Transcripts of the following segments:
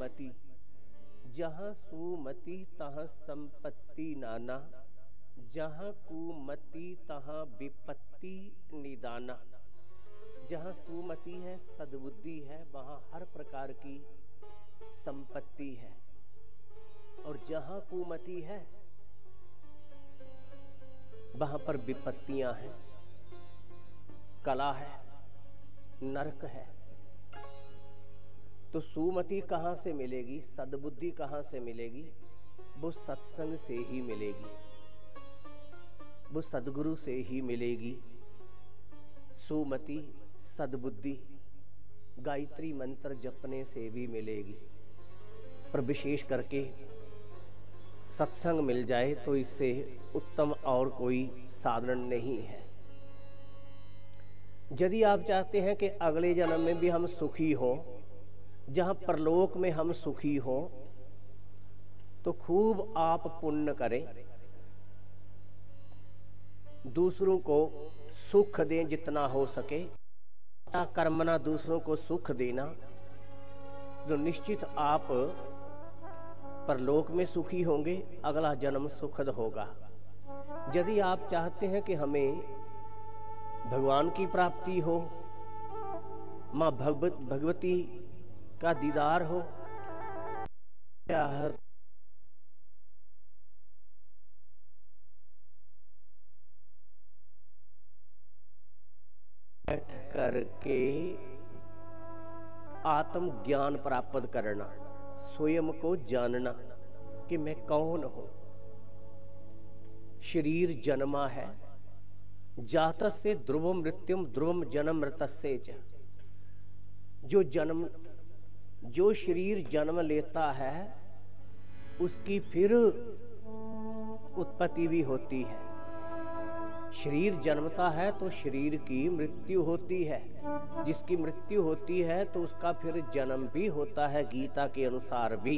सुमति, जहाँ सुमति तहाँ संपत्ति नाना, जहाँ कुमति तहाँ विपत्ति निदाना। जहाँ सुमति है, सद्बुद्धि है, वहाँ हर प्रकार की संपत्ति है, और जहाँ कुमति है वहाँ पर विपत्तियां हैं, कला है, नरक है। तो सुमति कहाँ से मिलेगी, सद्बुद्धि कहाँ से मिलेगी? वो सत्संग से ही मिलेगी, वो सद्गुरु से ही मिलेगी। सुमति सद्बुद्धि गायत्री मंत्र जपने से भी मिलेगी, पर विशेष करके सत्संग मिल जाए तो इससे उत्तम और कोई साधन नहीं है। यदि आप चाहते हैं कि अगले जन्म में भी हम सुखी हों, जहां परलोक में हम सुखी हों, तो खूब आप पुण्य करें, दूसरों को सुख दें जितना हो सके। कर्मना दूसरों को सुख देना, तो निश्चित आप परलोक में सुखी होंगे, अगला जन्म सुखद होगा। यदि आप चाहते हैं कि हमें भगवान की प्राप्ति हो, माँ भगवती का दीदार हो, बैठ करके आत्म ज्ञान प्राप्त करना, स्वयं को जानना कि मैं कौन हूं। शरीर जन्मा है, जातस्य ध्रुवम मृत्युम ध्रुवम जन्म मृतस्य च। जो शरीर जन्म लेता है उसकी फिर उत्पत्ति भी होती है। शरीर जन्मता है तो शरीर की मृत्यु होती है, जिसकी मृत्यु होती है तो उसका फिर जन्म भी होता है, गीता के अनुसार भी।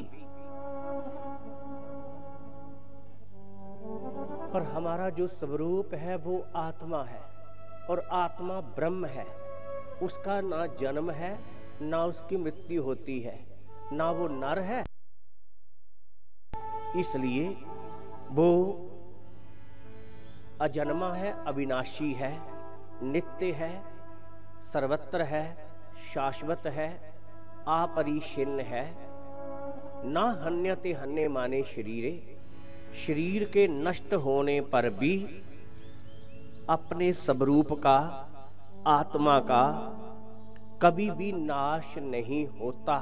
पर हमारा जो स्वरूप है वो आत्मा है, और आत्मा ब्रह्म है। उसका ना जन्म है, ना उसकी मृत्यु होती है, ना वो नर है, इसलिए वो अजन्मा है, अविनाशी है, नित्य है, सर्वत्र है, शाश्वत है, अपरिच्छिन्न है। ना हन्यते हन्य माने शरीरे, शरीर के नष्ट होने पर भी अपने स्वरूप का, आत्मा का कभी भी नाश नहीं होता।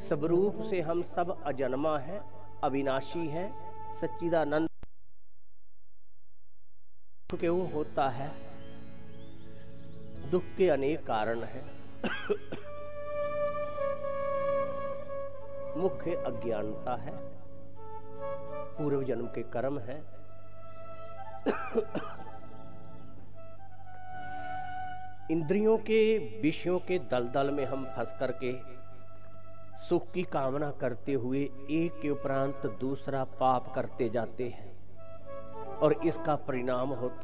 स्वरूप से हम सब अजन्मा है, अविनाशी है, सच्चिदानंद। क्यों होता है? दुख के अनेक कारण हैं। मुख्य अज्ञानता है, पूर्व जन्म के कर्म है, इंद्रियों के विषयों के दलदल में हम फंस करके सुख की कामना करते हुए एक के उपरांत दूसरा पाप करते जाते हैं, और इसका परिणाम होता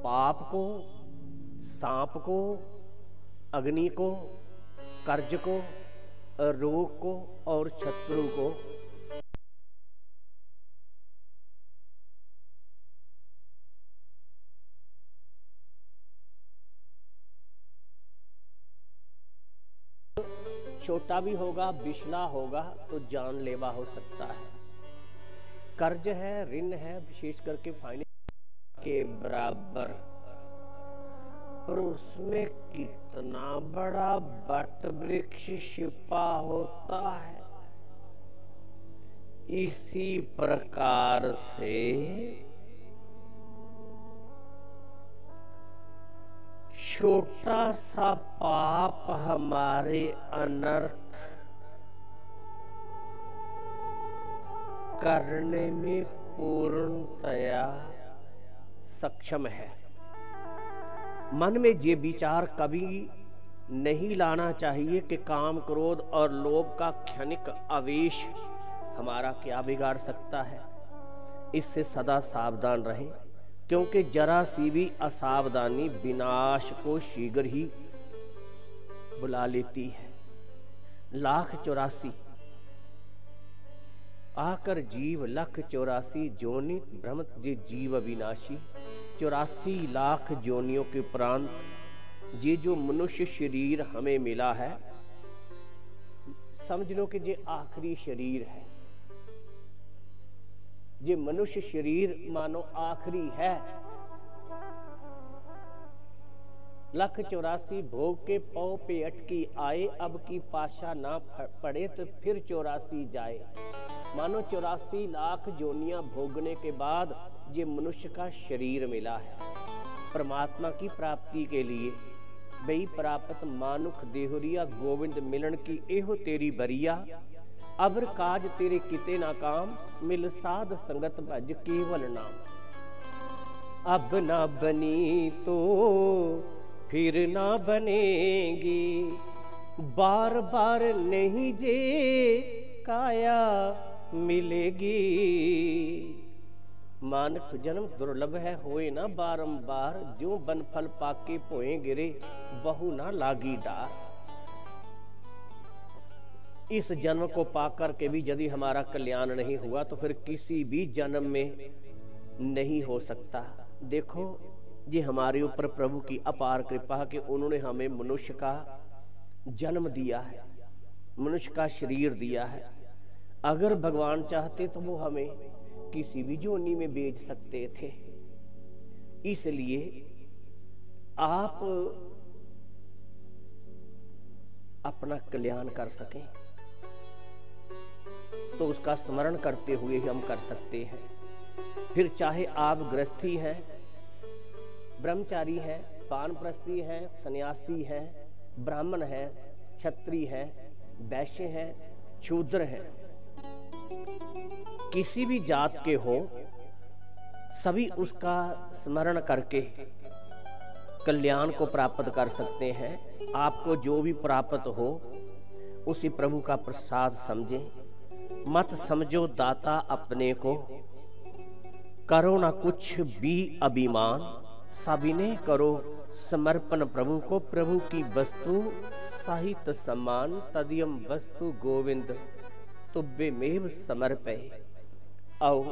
पाप को, सांप को, अग्नि को, कर्ज को, रोग को और शत्रु को। छोटा भी होगा, बिछला होगा तो जानलेवा हो सकता है। कर्ज है, ऋण है, विशेष करके फाइनेंस के बराबर, और उसमें कितना बड़ा वट वृक्ष छिपा होता है। इसी प्रकार से छोटा सा पाप हमारे अनर्थ करने में पूर्णतया सक्षम है। मन में ये विचार कभी नहीं लाना चाहिए कि काम, क्रोध और लोभ का क्षणिक आवेश हमारा क्या बिगाड़ सकता है। इससे सदा सावधान रहें। क्योंकि जरा सी भी असावधानी विनाश को शीघ्र ही बुला लेती है। 1,84,000 आकर जीव 1,84,000 जोनि भ्रमत जे जीव अविनाशी। 84 लाख जोनियों के उपरांत ये जो मनुष्य शरीर हमें मिला है, समझ लो कि ये आखिरी शरीर है। ये मनुष्य शरीर मानो आखिरी है। 1,84,000 भोग के पौ पे अटकी आए, अब की पाशा ना पड़े तो फिर 84 जाए। मानो 84 लाख जोनियां भोगने के बाद ये मनुष्य का शरीर मिला है परमात्मा की प्राप्ति के लिए। बई प्राप्त मानुख देहुरिया, गोविंद मिलन की एहो तेरी बरिया। अबर काज तेरे किते ना काम, मिल साध संगत भज केवल नाम। अब ना बनी तो फिर ना बनेगी, बार बार नहीं जे काया मिलेगी। मानव जन्म दुर्लभ है, होए ना बारंबार, जो बन फल पाके पोए गिरे, बहु ना लागी डार। इस जन्म को पाकर के भी यदि हमारा कल्याण नहीं हुआ तो फिर किसी भी जन्म में नहीं हो सकता। देखो ये हमारे ऊपर प्रभु की अपार कृपा कि उन्होंने हमें मनुष्य का जन्म दिया है, मनुष्य का शरीर दिया है। अगर भगवान चाहते तो वो हमें किसी भी जोनी में भेज सकते थे। इसलिए आप अपना कल्याण कर सकें तो उसका स्मरण करते हुए हम कर सकते हैं। फिर चाहे आप गृहस्थी हैं, ब्रह्मचारी हैं, वानप्रस्थी हैं, सन्यासी हैं, ब्राह्मण हैं, क्षत्रिय हैं, वैश्य हैं, शूद्र हैं, किसी भी जात के हो, सभी उसका स्मरण करके कल्याण को प्राप्त कर सकते हैं। आपको जो भी प्राप्त हो उसी प्रभु का प्रसाद समझें। मत समझो दाता अपने को, करो ना कुछ भी अभिमान। सविनय करो समर्पण प्रभु को, प्रभु की वस्तु साहित्य सम्मान। तदियम वस्तु गोविंद तुब्बे मेव समर्पय। आओ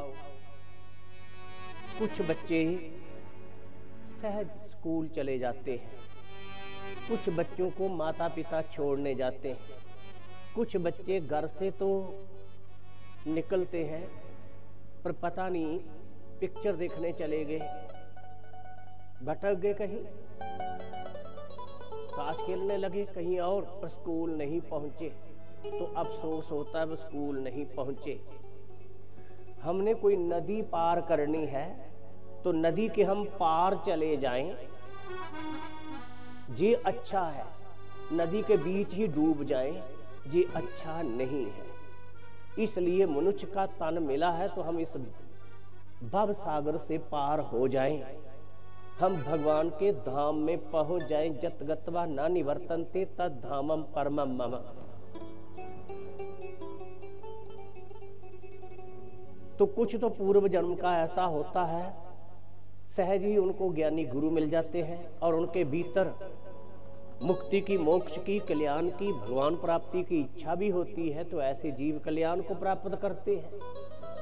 कुछ बच्चे सहज स्कूल चले जाते हैं, कुछ बच्चों को माता पिता छोड़ने जाते हैं, कुछ बच्चे घर से तो निकलते हैं पर पता नहीं पिक्चर देखने चले गए, भटक गए, कहीं ताश खेलने लगे कहीं और, पर स्कूल नहीं पहुंचे तो अफसोस होता है वो स्कूल नहीं पहुंचे। हमने कोई नदी पार करनी है तो नदी के हम पार चले जाएं, ये अच्छा है। नदी के बीच ही डूब जाएं, ये अच्छा नहीं है। इसलिए मनुष्य का तन मिला है तो हम इस भव सागर से पार हो जाएं, हम भगवान के धाम में पहुंच जाएं। जत गत्वा न निवर्तन्ते तद धामम परमम मम। तो कुछ तो पूर्व जन्म का ऐसा होता है, सहज ही उनको ज्ञानी गुरु मिल जाते हैं और उनके भीतर मुक्ति की, मोक्ष की, कल्याण की, भगवान प्राप्ति की इच्छा भी होती है, तो ऐसे जीव कल्याण को प्राप्त करते हैं।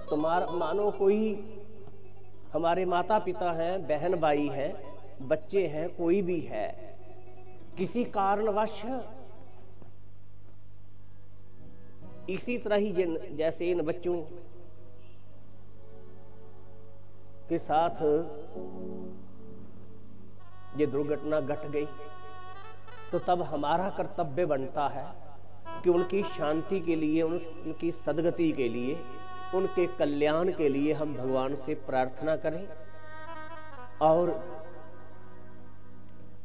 तो मानो कोई हमारे माता पिता हैं, बहन भाई हैं, बच्चे हैं, कोई भी है, किसी कारणवश इसी तरह ही जैसे इन बच्चों के साथ ये दुर्घटना घट गई, तो तब हमारा कर्तव्य बनता है कि उनकी शांति के लिए, उनकी सद्गति के लिए, उनके कल्याण के लिए हम भगवान से प्रार्थना करें। और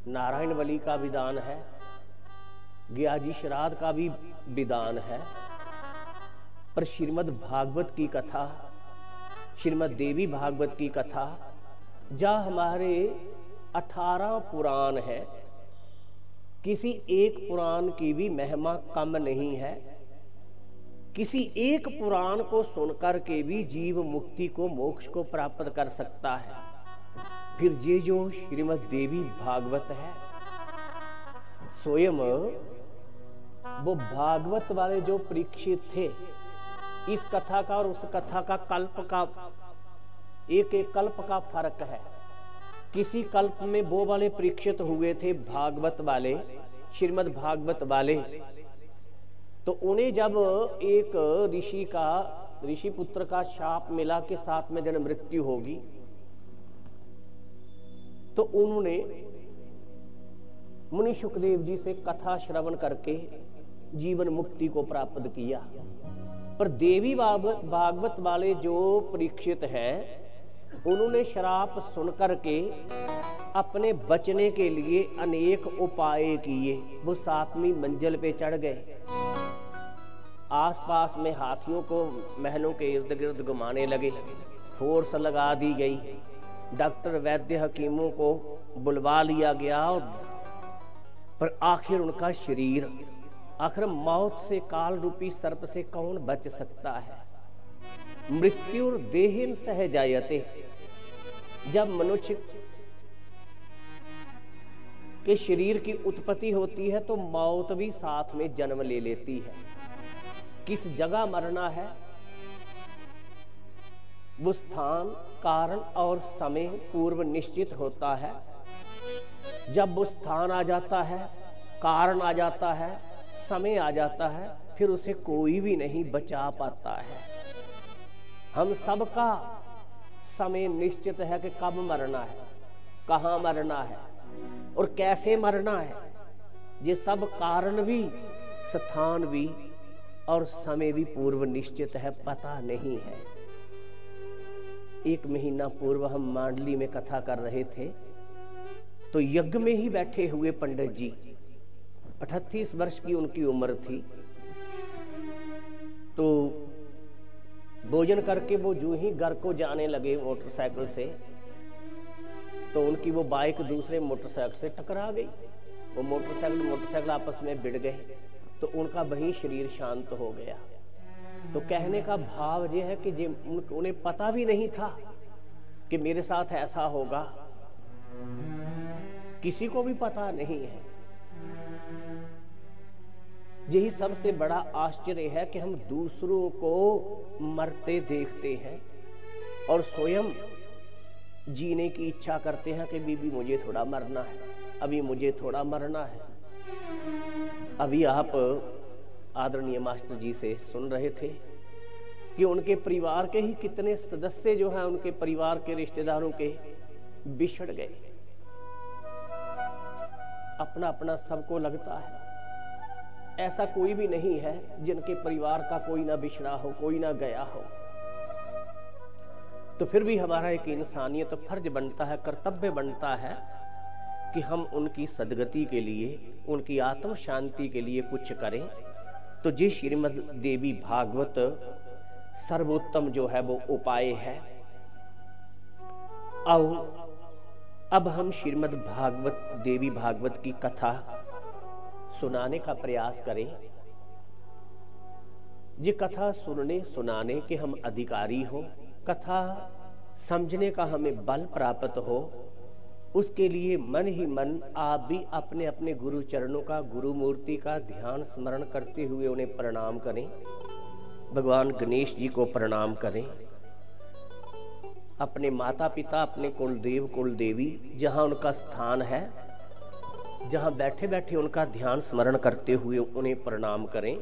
नारायण बलि का विधान है, ज्ञाजी श्राद्ध का भी विधान है, पर श्रीमद् भागवत की कथा, श्रीमद् देवी भागवत की कथा, जहाँ हमारे 18 पुराण है, किसी एक पुराण की भी महिमा कम नहीं है। किसी एक पुराण को सुनकर के भी जीव मुक्ति को, मोक्ष को प्राप्त कर सकता है। फिर ये जो श्रीमद् देवी भागवत है, स्वयं वो भागवत वाले जो परीक्षित थे, इस कथा का और उस कथा का कल्प का एक एक कल्प का फर्क है। किसी कल्प में वो वाले परीक्षित हुए थे भागवत वाले, श्रीमद् भागवत वाले, तो उन्हें जब एक ऋषि पुत्र का शाप मिला कि साथ में जन्म मृत्यु होगी, तो उन्होंने मुनि शुकदेव जी से कथा श्रवण करके जीवन मुक्ति को प्राप्त किया। पर देवी भागवत वाले जो परीक्षित हैं, उन्होंने श्राप सुनकर के अपने बचने के लिए अनेक उपाय किए। वो 7वीं मंजिल पे चढ़ गए, आसपास में हाथियों को महलों के इर्द गिर्द घुमाने लगे, फोर्स लगा दी गई, डॉक्टर वैद्य हकीमों को बुलवा लिया गया, पर आखिर उनका शरीर, आखिर मौत से, काल रूपी सर्प से कौन बच सकता है। मृत्यु देहिन सह जायते, जब मनुष्य के शरीर की उत्पत्ति होती है तो मौत भी साथ में जन्म ले लेती है। किस जगह मरना है, वो स्थान, कारण और समय पूर्व निश्चित होता है। जब वो स्थान आ जाता है, कारण आ जाता है, समय आ जाता है, फिर उसे कोई भी नहीं बचा पाता है। हम सबका समय निश्चित है कि कब मरना है, कहाँ मरना है और कैसे मरना है। ये सब कारण भी, स्थान भी और समय भी पूर्व निश्चित है, पता नहीं है। 1 महीना पूर्व हम मांडली में कथा कर रहे थे, तो यज्ञ में ही बैठे हुए पंडित जी, 38 वर्ष की उनकी उम्र थी, तो भोजन करके वो जो ही घर को जाने लगे मोटरसाइकिल से, तो उनकी वो बाइक दूसरे मोटरसाइकिल से टकरा गई। वो मोटरसाइकिल आपस में भिड़ गए, तो उनका वहीं शरीर शांत हो गया। तो कहने का भाव ये है कि उन्हें पता भी नहीं था कि मेरे साथ ऐसा होगा, किसी को भी पता नहीं है। यही सबसे बड़ा आश्चर्य है कि हम दूसरों को मरते देखते हैं और स्वयं जीने की इच्छा करते हैं कि बीबी मुझे थोड़ा मरना है, अभी मुझे थोड़ा मरना है। अभी आप आदरणीय मास्टर जी से सुन रहे थे कि उनके परिवार के ही कितने सदस्य जो हैं, उनके परिवार के रिश्तेदारों के बिछड़ गए। अपना अपना सबको लगता है, ऐसा कोई भी नहीं है जिनके परिवार का कोई ना बिछड़ा हो, कोई ना गया हो। तो फिर भी हमारा एक इंसानियत तो फर्ज बनता है, कर्तव्य बनता है कि हम उनकी सदगति के लिए, उनकी आत्म शांति के लिए कुछ करें। तो जी श्रीमद् देवी भागवत सर्वोत्तम जो है वो उपाय है। और अब हम श्रीमद् भागवत देवी भागवत की कथा सुनाने का प्रयास करें। ये कथा सुनने सुनाने के हम अधिकारी हो, कथा समझने का हमें बल प्राप्त हो, उसके लिए मन ही मन आप भी अपने अपने गुरु चरणों का, गुरु मूर्ति का ध्यान स्मरण करते हुए उन्हें प्रणाम करें। भगवान गणेश जी को प्रणाम करें, अपने माता पिता, अपने कुलदेव कुलदेवी जहाँ उनका स्थान है, जहाँ बैठे बैठे उनका ध्यान स्मरण करते हुए उन्हें प्रणाम करें।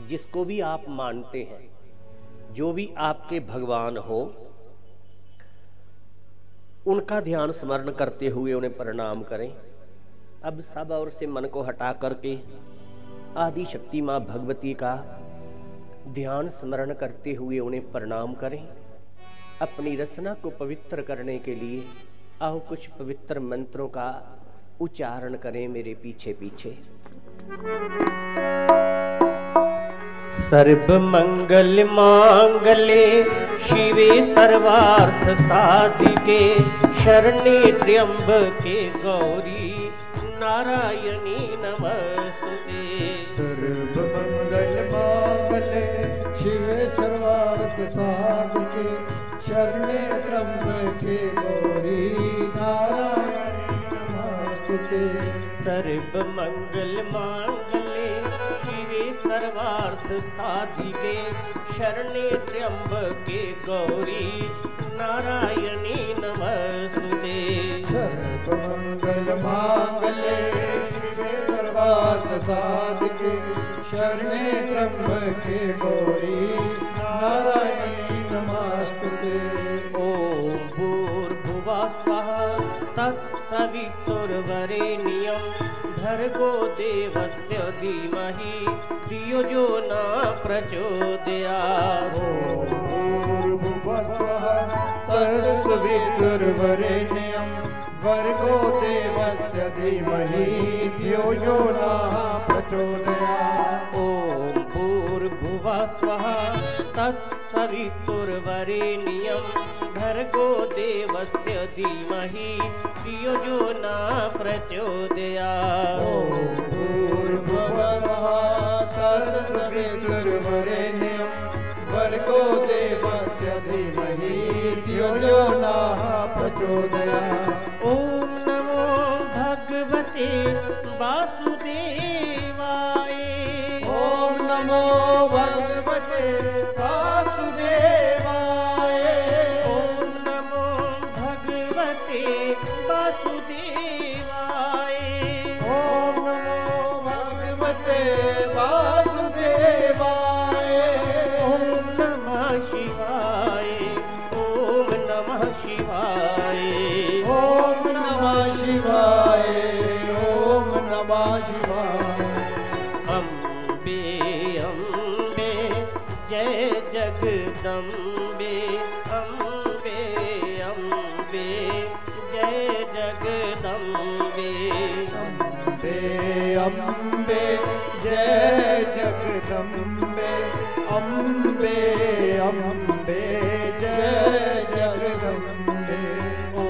जिसको भी आप मानते हैं, जो भी आपके भगवान हो, उनका ध्यान स्मरण करते हुए उन्हें प्रणाम करें। अब सब और से मन को हटा करके आदि शक्ति माँ भगवती का ध्यान स्मरण करते हुए उन्हें प्रणाम करें। अपनी रचना को पवित्र करने के लिए आओ कुछ पवित्र मंत्रों का उच्चारण करें मेरे पीछे पीछे। सर्व मंगल मांगले शिवे सर्वार्थ साधिके शरण्ये त्र्यंबके गौरी नारायणी नमस्तुते। सर्व मंगल मांगले शिवे सर्वार्थ साधिके शरणे त्र्यंबके गौरी नारायणी नमोस्तुते। सर्व मंगल मांगल्ये शिवे सर्वार्थ साधिके शरणे त्र्यंबके गौरी नारायणी नमोस्तुते। सर्व मंगल मांगल्ये शिवे सर्वार्थ साधिके शरणे त्र्यंबके गौरी नारायणी नमोस्तुते। ओम भूर्भुवः स्वः तत्सवितुर्वरेण्यं भर्गो देवस्य धीमहि धियो यो न प्रचोदयात्। ॐ भूर्भुवः स्वः तत्सवितुर्वरेण्यं भर्गो देवस्य धीमहि धियो यो न प्रचोदयात्। ॐ भूर्भुवः स्वः तत्सवितुर्वरेण्यं भर्गो देवस्य धीमहि धियो यो न प्रचोदयात्। ॐ भूर्भुवः स्वः तत्सवितुर्वरेण्यं भर्गो देवस्य धीमहि धियो यो न प्रचोदयात्। ॐ नमो भगवते वासुदेवाय। ॐ नमो भगवते वासुदेवाय। ॐ नमो भगवते वासुदेवाय। ॐ नमो भगवते वासुदेवाय। ॐ नमः शिवाय। ॐ नमः शिवाय। ॐ नमः शिवाय। ॐ नमः शिवाय। अम्बे अम्बे जय जगदम्बे अम्बे अम्बे जय जगदम्बे। अम्बे अम्बे जय जगदम्बे अम्बे अम्बे जय जगदम्बे। ॐ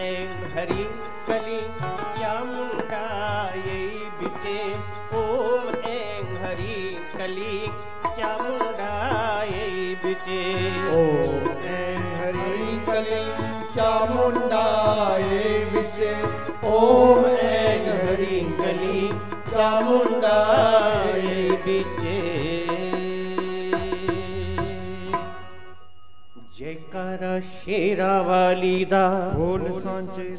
ऐं ह्रीं क्लीं चामुण्डायै विचे। ॐ ऐं ह्रीं क्लीं चामुण्डायै विचे। ॐ ऐं ह्रीं क्लीं चामुण्डायै विचे। ॐ ऐं ह्रीं क्लीं चामुण्डायै विचे। जयकारा शेरा वाली दा बोल सांचे।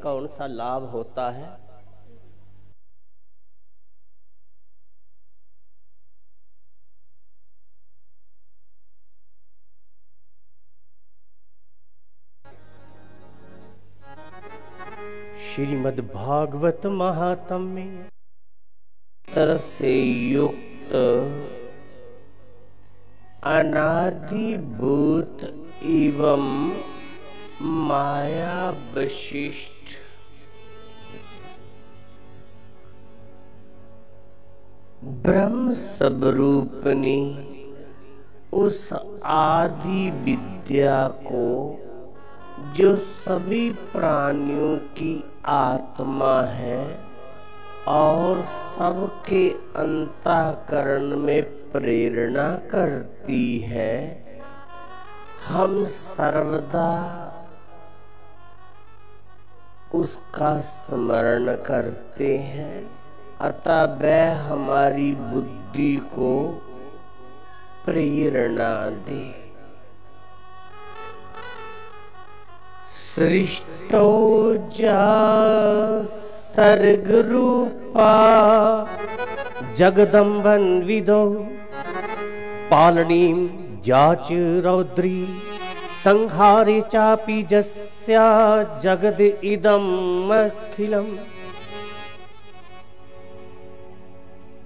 कौन सा लाभ होता है? श्रीमद् भागवत महात्म्य तरह से युक्त अनादिभूत एवं माया विशिष्ट ब्रह्म स्वरूपनी उस आदि विद्या को जो सभी प्राणियों की आत्मा है और सबके अंतःकरण में प्रेरणा करती है, हम सर्वदा उसका स्मरण करते हैं। अतः वह हमारी बुद्धि को प्रेरणा दे। सृष्टो जा सर्गरूपा जगदम्बन विदो पालनीं जाच रौद्री संहारे चापि जस्या जगद इदम् अखिलम्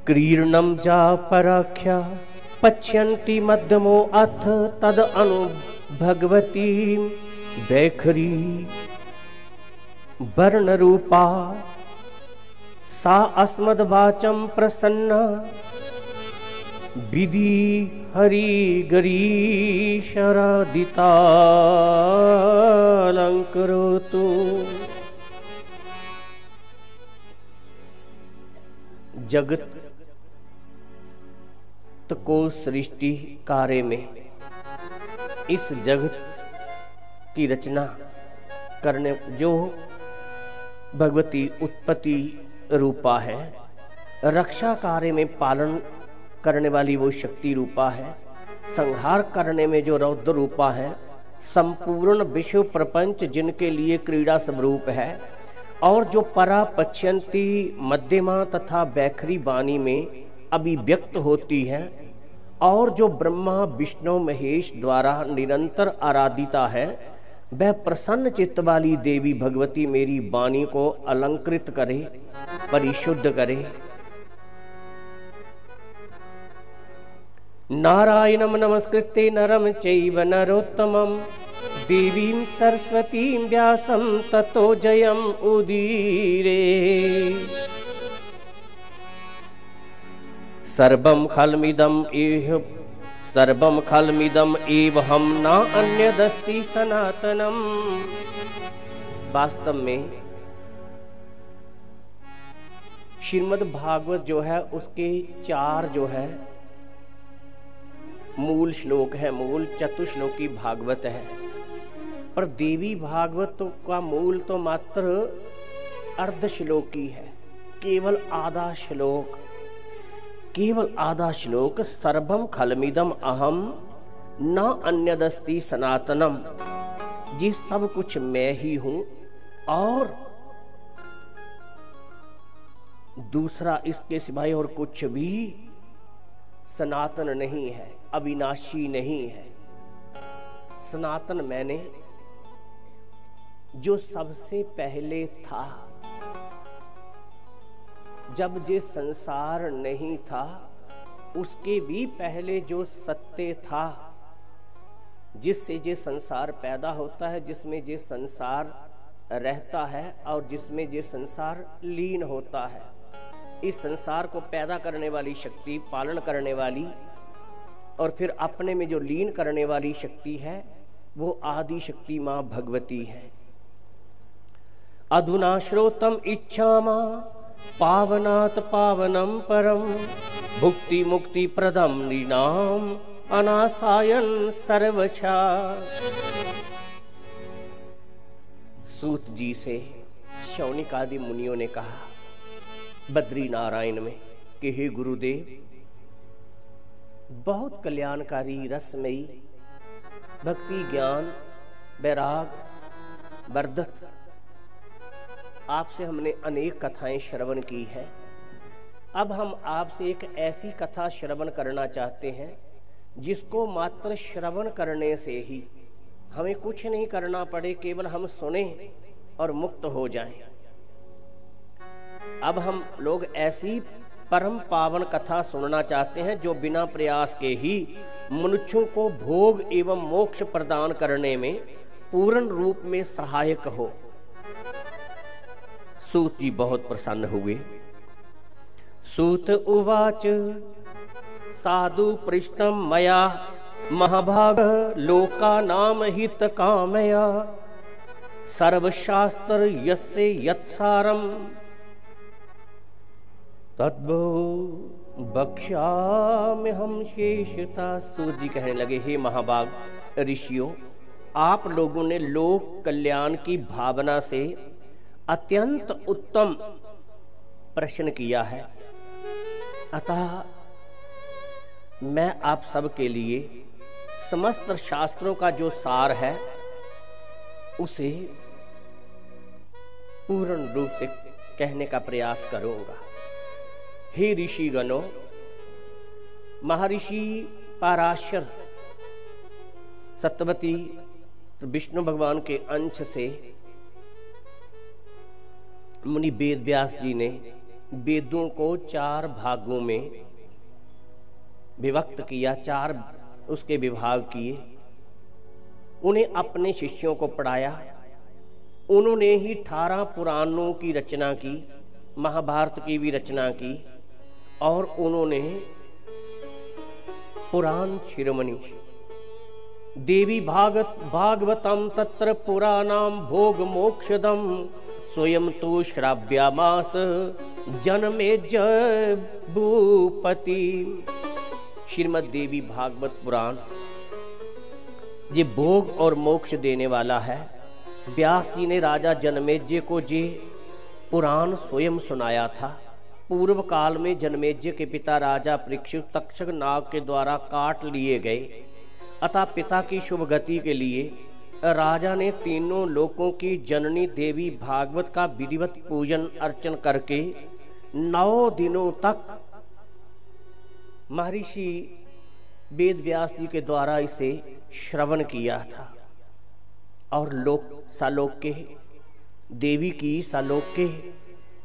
क्रीर्णं जा पराख्या पश्यन्ति मध्यमो अथ तद अनु भगवती वैखरी वर्ण रूपा सा अस्मद्वाचं प्रसन्ना विधि हरि गरीशरादितालंकरोतु। जगत को सृष्टि कार्य में, इस जगत की रचना करने जो भगवती उत्पत्ति रूपा है, रक्षा कार्य में पालन करने वाली वो शक्ति रूपा है, संहार करने में जो रौद्र रूपा है, संपूर्ण विश्व प्रपंच जिनके लिए क्रीड़ा स्वरूप है, और जो परा पश्यंती मध्यमा तथा बैखरी वाणी में अभिव्यक्त होती है, और जो ब्रह्मा विष्णु महेश द्वारा निरंतर आराधिता है, वह प्रसन्न चित्त वाली देवी भगवती मेरी वाणी को अलंकृत करे, परिशुद्ध करे। नारायणं नमस्कृत्य नरं चैव नरोत्तमं देवीं सरस्वतीं व्यासं ततो जयम् उदीरे। सर्वं खलमिदम् एव हम न अन्यदस्ति सनातनम। वास्तव में श्रीमद् भागवत जो है उसके 4 जो है मूल श्लोक है, मूल चतुश्लोकी भागवत है, पर देवी भागवत का मूल तो मात्र अर्ध श्लोकी है, केवल आधा श्लोक, केवल आधा श्लोक। सर्वम खलमिदम अहम न अन्यदस्ति सनातनम, जी सब कुछ मैं ही हूं और दूसरा इसके सिवाय और कुछ भी सनातन नहीं है, अविनाशी नहीं है। सनातन मैंने जो सबसे पहले था, जब ये संसार नहीं था उसके भी पहले जो सत्य था, जिससे ये संसार पैदा होता है, जिसमें ये संसार रहता है और जिसमें ये संसार लीन होता है। इस संसार को पैदा करने वाली शक्ति, पालन करने वाली और फिर अपने में जो लीन करने वाली शक्ति है, वो आदि शक्ति मां भगवती है। अधुना श्रोतम इच्छामा पावनात् पावनम परम भुक्ति मुक्ति प्रदम नृणाम अनासायन सर्वछा। सूत जी से शौनिक आदि मुनियों ने कहा बद्री नारायण में कि हे गुरुदेव, बहुत कल्याणकारी रसमयी भक्ति ज्ञान वैराग वर्धक आपसे हमने अनेक कथाएं श्रवण की है। अब हम आपसे एक ऐसी कथा श्रवण करना चाहते हैं जिसको मात्र श्रवण करने से ही हमें कुछ नहीं करना पड़े, केवल हम सुने और मुक्त हो जाएं। अब हम लोग ऐसी परम पावन कथा सुनना चाहते हैं जो बिना प्रयास के ही मनुष्यों को भोग एवं मोक्ष प्रदान करने में पूर्ण रूप में सहायक हो। सूत जी बहुत प्रसन्न हुए। सूत उवाच साधु पृष्ठम मया महाभाग लोका नाम हित कामया सर्वशास्त्र यस्य यत्सारम तद्भो बक्ष्यामि हम शेषता। सूत जी कहने लगे, हे महाभाग ऋषियों, आप लोगों ने लोक कल्याण की भावना से अत्यंत उत्तम प्रश्न किया है, अतः मैं आप सब के लिए समस्त शास्त्रों का जो सार है उसे पूर्ण रूप से कहने का प्रयास करूंगा। हे ऋषिगणों, महर्षि पराशर सत्यवती विष्णु भगवान के अंश से मुनि वेद व्यास जी ने वेदों को 4 भागों में विभक्त किया, 4 उसके विभाग किए, उन्हें अपने शिष्यों को पढ़ाया। उन्होंने ही 18 पुराणों की रचना की, महाभारत की भी रचना की, और उन्होंने पुराण शिरोमणि देवी भागवतम तत्र पुराणाम भोग मोक्षदम स्वयं तो श्राव्यामास जनमेजय भूपति। श्रीमद् देवी भागवत पुराण जे भोग और मोक्ष देने वाला है। व्यास जी ने राजा जनमेजय को जे पुराण स्वयं सुनाया था। पूर्व काल में जनमेजय के पिता राजा परीक्षित तक्षक नाग के द्वारा काट लिए गए, अतः पिता की शुभ गति के लिए राजा ने तीनों लोकों की जननी देवी भागवत का विधिवत पूजन अर्चन करके 9 दिनों तक महर्षि वेद व्यास जी के द्वारा इसे श्रवण किया था और सालोक के देवी की सालोक के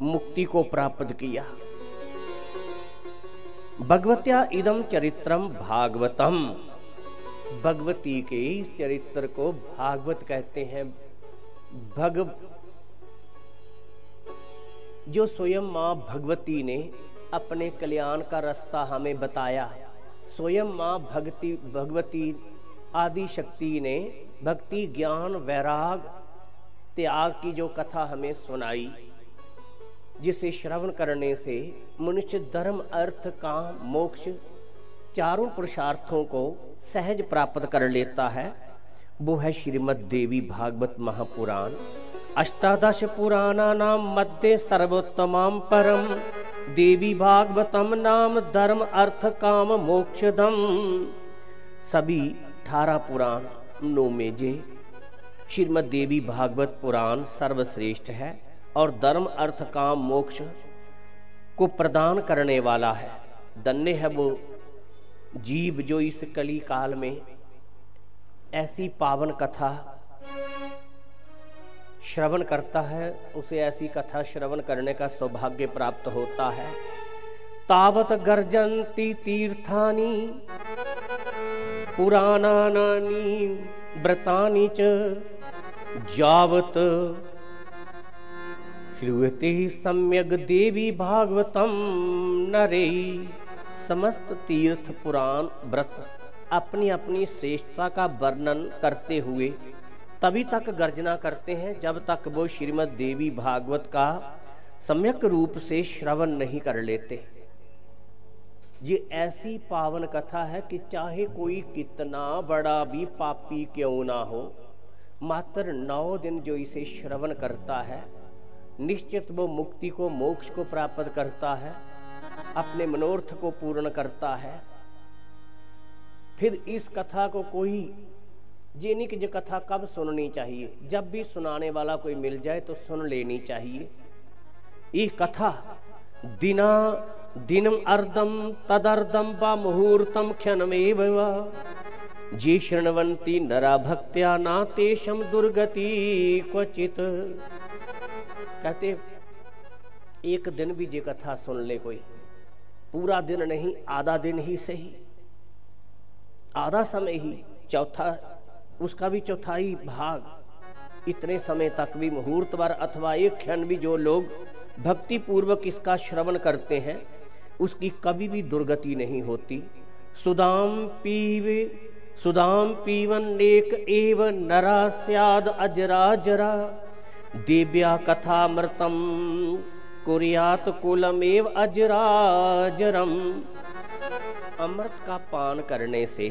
मुक्ति को प्राप्त किया। भगवत्या इदम चरित्रम भागवतम। भगवती के इस चरित्र को भागवत कहते हैं। जो स्वयं मां भगवती ने अपने कल्याण का रास्ता हमें बताया। स्वयं मां भगवती आदि शक्ति ने भक्ति ज्ञान वैराग त्याग की जो कथा हमें सुनाई, जिसे श्रवण करने से मनुष्य धर्म अर्थ काम मोक्ष चारों पुरुषार्थों को सहज प्राप्त कर लेता है, वो है श्रीमद् देवी भागवत महापुराण। अष्टादश पुराणानाम मध्ये सर्वोत्तमं परम देवी भागवतम नाम धर्म अर्थ काम मोक्षदम। सभी 18 पुराणों में जे श्रीमद् देवी भागवत पुराण सर्वश्रेष्ठ है और धर्म अर्थ काम मोक्ष को प्रदान करने वाला है। धन्य है वो जीव जो इस कली काल में ऐसी पावन कथा श्रवण करता है, उसे ऐसी कथा श्रवण करने का सौभाग्य प्राप्त होता है। तावत गर्जन्ति तीर्थानि पुराणानि व्रतानि च जावत श्रूयते सम्यक देवी भागवतम नरे। समस्त तीर्थ पुराण व्रत अपनी अपनी श्रेष्ठता का वर्णन करते हुए तभी तक गर्जना करते हैं जब तक वो श्रीमद् देवी भागवत का सम्यक रूप से श्रवण नहीं कर लेते। ये ऐसी पावन कथा है कि चाहे कोई कितना बड़ा भी पापी क्यों ना हो, मात्र 9 दिन जो इसे श्रवण करता है निश्चित वो मुक्ति को मोक्ष को प्राप्त करता है, अपने मनोरथ को पूर्ण करता है। फिर इस कथा को कोई जेनी की जो कथा कब सुननी चाहिए, जब भी सुनाने वाला कोई मिल जाए तो सुन लेनी चाहिए। ये कथा दिना दिनम अर्धम तदर्धम व मुहूर्तम क्षणमेव वा जे शृण्वन्ति नरा भक्त्या ना तेषम दुर्गति क्वचित। कहते एक दिन भी जे कथा सुन ले कोई, पूरा दिन नहीं आधा दिन ही सही, आधा समय ही, चौथा उसका भी चौथाई भाग, इतने समय तक भी मुहूर्त भर अथवा एक क्षण भी जो लोग भक्ति पूर्वक इसका श्रवण करते हैं उसकी कभी भी दुर्गति नहीं होती। सुदाम पीवन नेक एव नरा स्याद अजरा जरा देव्या कथामृतम कुर्यात कुलमेव अजराजरम। अमृत का पान करने से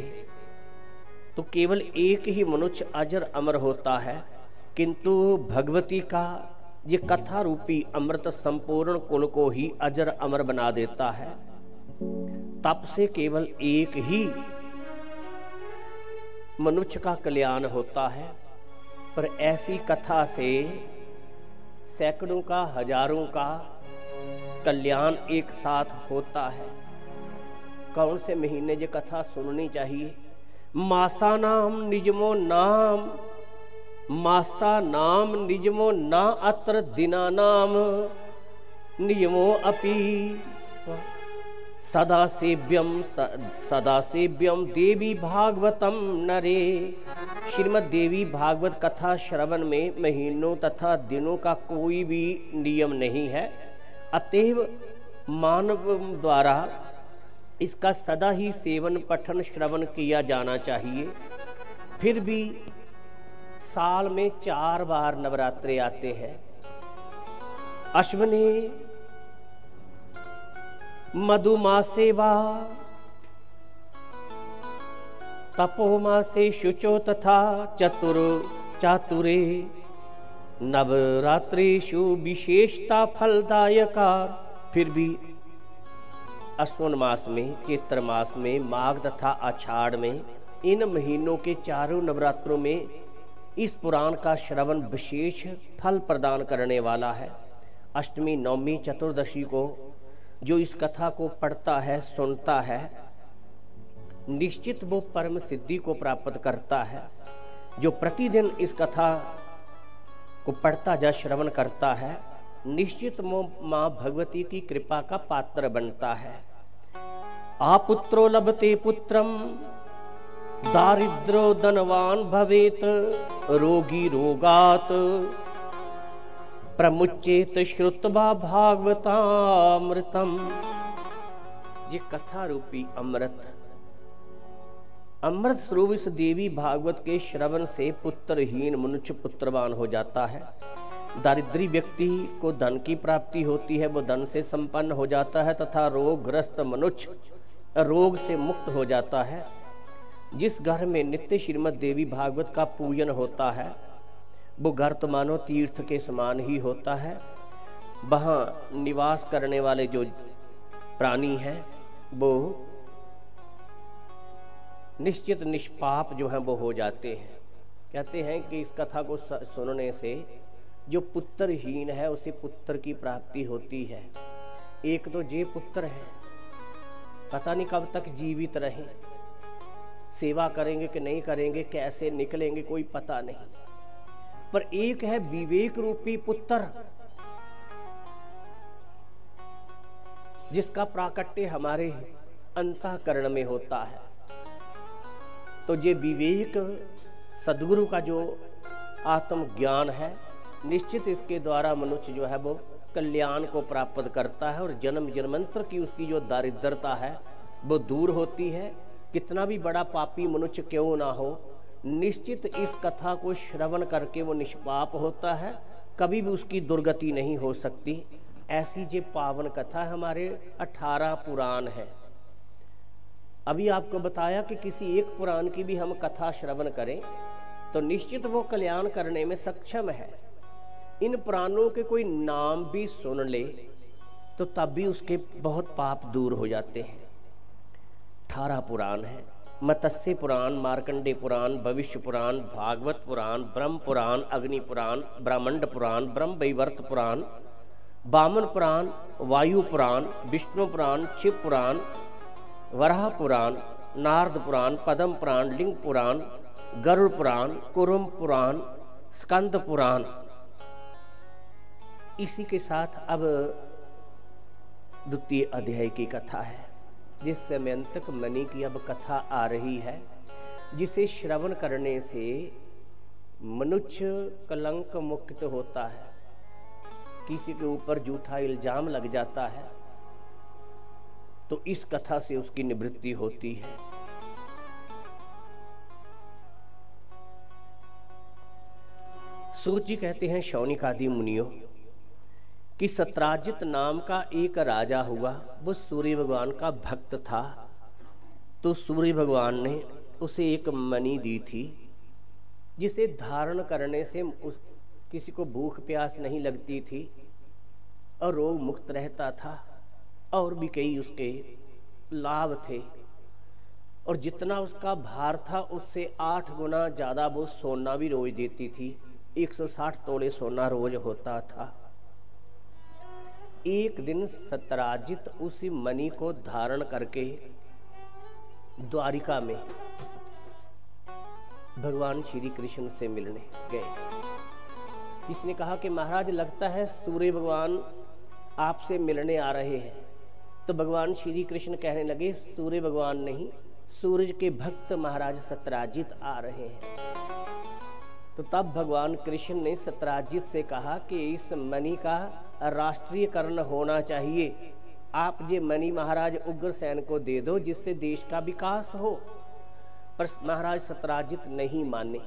तो केवल एक ही मनुष्य अजर अमर होता है, किंतु भगवती का ये कथा रूपी अमृत संपूर्ण कुल को ही अजर अमर बना देता है। तप से केवल एक ही मनुष्य का कल्याण होता है, पर ऐसी कथा से सैकड़ों का हजारों का कल्याण एक साथ होता है। कौन से महीने ये कथा सुननी चाहिए? मासा नाम निजमो नाम, मासा नाम निजमो ना अत्र दिना नाम निजमो अपि सदा सेव्यम देवी भागवतम नरे। श्रीमद् देवी भागवत कथा श्रवण में महीनों तथा दिनों का कोई भी नियम नहीं है, अतएव मानव द्वारा इसका सदा ही सेवन पठन श्रवण किया जाना चाहिए। फिर भी साल में 4 बार नवरात्रे आते हैं, अश्वने मधुमासे वा तपोमासे शुचो तथा चातुरे नवरात्रिषु विशेषता फलदायका। फिर भी अश्विन मास में, चैत्र मास में, माघ तथा आषाढ़ में, इन महीनों के चारों नवरात्रों में इस पुराण का श्रवण विशेष फल प्रदान करने वाला है। अष्टमी, नवमी, चतुर्दशी को जो इस कथा को पढ़ता है, सुनता है, निश्चित वो परम सिद्धि को प्राप्त करता है। जो प्रतिदिन इस कथा को पढ़ता या श्रवण करता है, निश्चित मां भगवती की कृपा का पात्र बनता है। आपुत्रो लभते पुत्रम दारिद्रो धनवान भवेत रोगी रोगात प्रमुच्येत श्रुत्वा भागवतामृतम। ये कथा रूपी अमृत स्वरूप इस देवी भागवत के श्रवण से पुत्रहीन मनुष्य पुत्रवान हो जाता है। दारिद्री व्यक्ति को धन की प्राप्ति होती है, वो धन से संपन्न हो जाता है तथा रोगग्रस्त मनुष्य रोग से मुक्त हो जाता है। जिस घर में नित्य श्रीमद् देवी भागवत का पूजन होता है, वो घर तो मानो तीर्थ के समान ही होता है। वहाँ निवास करने वाले जो प्राणी हैं वो निश्चित निष्पाप जो हैं वो हो जाते हैं। कहते हैं कि इस कथा को सुनने से जो पुत्रहीन है उसे पुत्र की प्राप्ति होती है। एक तो ये पुत्र है, पता नहीं कब तक जीवित रहें, सेवा करेंगे कि नहीं करेंगे, कैसे निकलेंगे कोई पता नहीं। पर एक है विवेक रूपी पुत्र, जिसका प्राकट्य हमारे अंतःकरण में होता है। तो ये विवेक सद्गुरु का जो आत्मज्ञान है, निश्चित इसके द्वारा मनुष्य जो है वो कल्याण को प्राप्त करता है और जन्म जन्मांतर की उसकी जो दारिद्रता है वो दूर होती है। कितना भी बड़ा पापी मनुष्य क्यों ना हो, निश्चित इस कथा को श्रवण करके वो निष्पाप होता है, कभी भी उसकी दुर्गति नहीं हो सकती। ऐसी जो पावन कथा हमारे 18 पुराण है। अभी आपको बताया कि किसी एक पुराण की भी हम कथा श्रवण करें तो निश्चित वो कल्याण करने में सक्षम है। इन पुराणों के कोई नाम भी सुन ले तो तब भी उसके बहुत पाप दूर हो जाते हैं। 18 पुराण है। मत्स्य पुराण, मार्कंडेय पुराण, भविष्य पुराण, भागवत पुराण, ब्रह्म पुराण, अग्नि पुराण, ब्रह्मांड पुराण, ब्रह्म वैवर्त पुराण, वामन पुराण, वायु पुराण, विष्णु पुराण, शिव पुराण, वराह पुराण, नारद पुराण, पद्म पुराण, लिंग पुराण, गरुड़ पुराण, कुरुम पुराण, स्कंद पुराण। इसी के साथ अब द्वितीय अध्याय की कथा है, जिस समयंतक मणि की अब कथा आ रही है, जिसे श्रवण करने से मनुष्य कलंक मुक्त होता है। किसी के ऊपर झूठा इल्जाम लग जाता है तो इस कथा से उसकी निवृत्ति होती है। सूत जी कहते हैं शौनिक आदि मुनियों कि सत्राजित नाम का एक राजा हुआ। वो सूर्य भगवान का भक्त था। तो सूर्य भगवान ने उसे एक मणि दी थी, जिसे धारण करने से किसी को भूख प्यास नहीं लगती थी और रोग मुक्त रहता था। और भी कई उसके लाभ थे। और जितना उसका भार था उससे 8 गुना ज्यादा वो सोना भी रोज देती थी। 160 तोले सोना रोज होता था। एक दिन सत्राजित उसी मणि को धारण करके द्वारिका में भगवान श्री कृष्ण से मिलने गए। किसने कहा कि महाराज लगता है सूर्य भगवान आपसे मिलने आ रहे हैं। तो भगवान श्री कृष्ण कहने लगे सूर्य भगवान नहीं, सूरज के भक्त महाराज सत्राजित आ रहे हैं। तो तब भगवान कृष्ण ने सत्राजित से कहा कि इस मणि का राष्ट्रीयकरण होना चाहिए। आप ये मणि महाराज उग्रसेन को दे दो, जिससे देश का विकास हो। पर महाराज सत्राजित नहीं माने।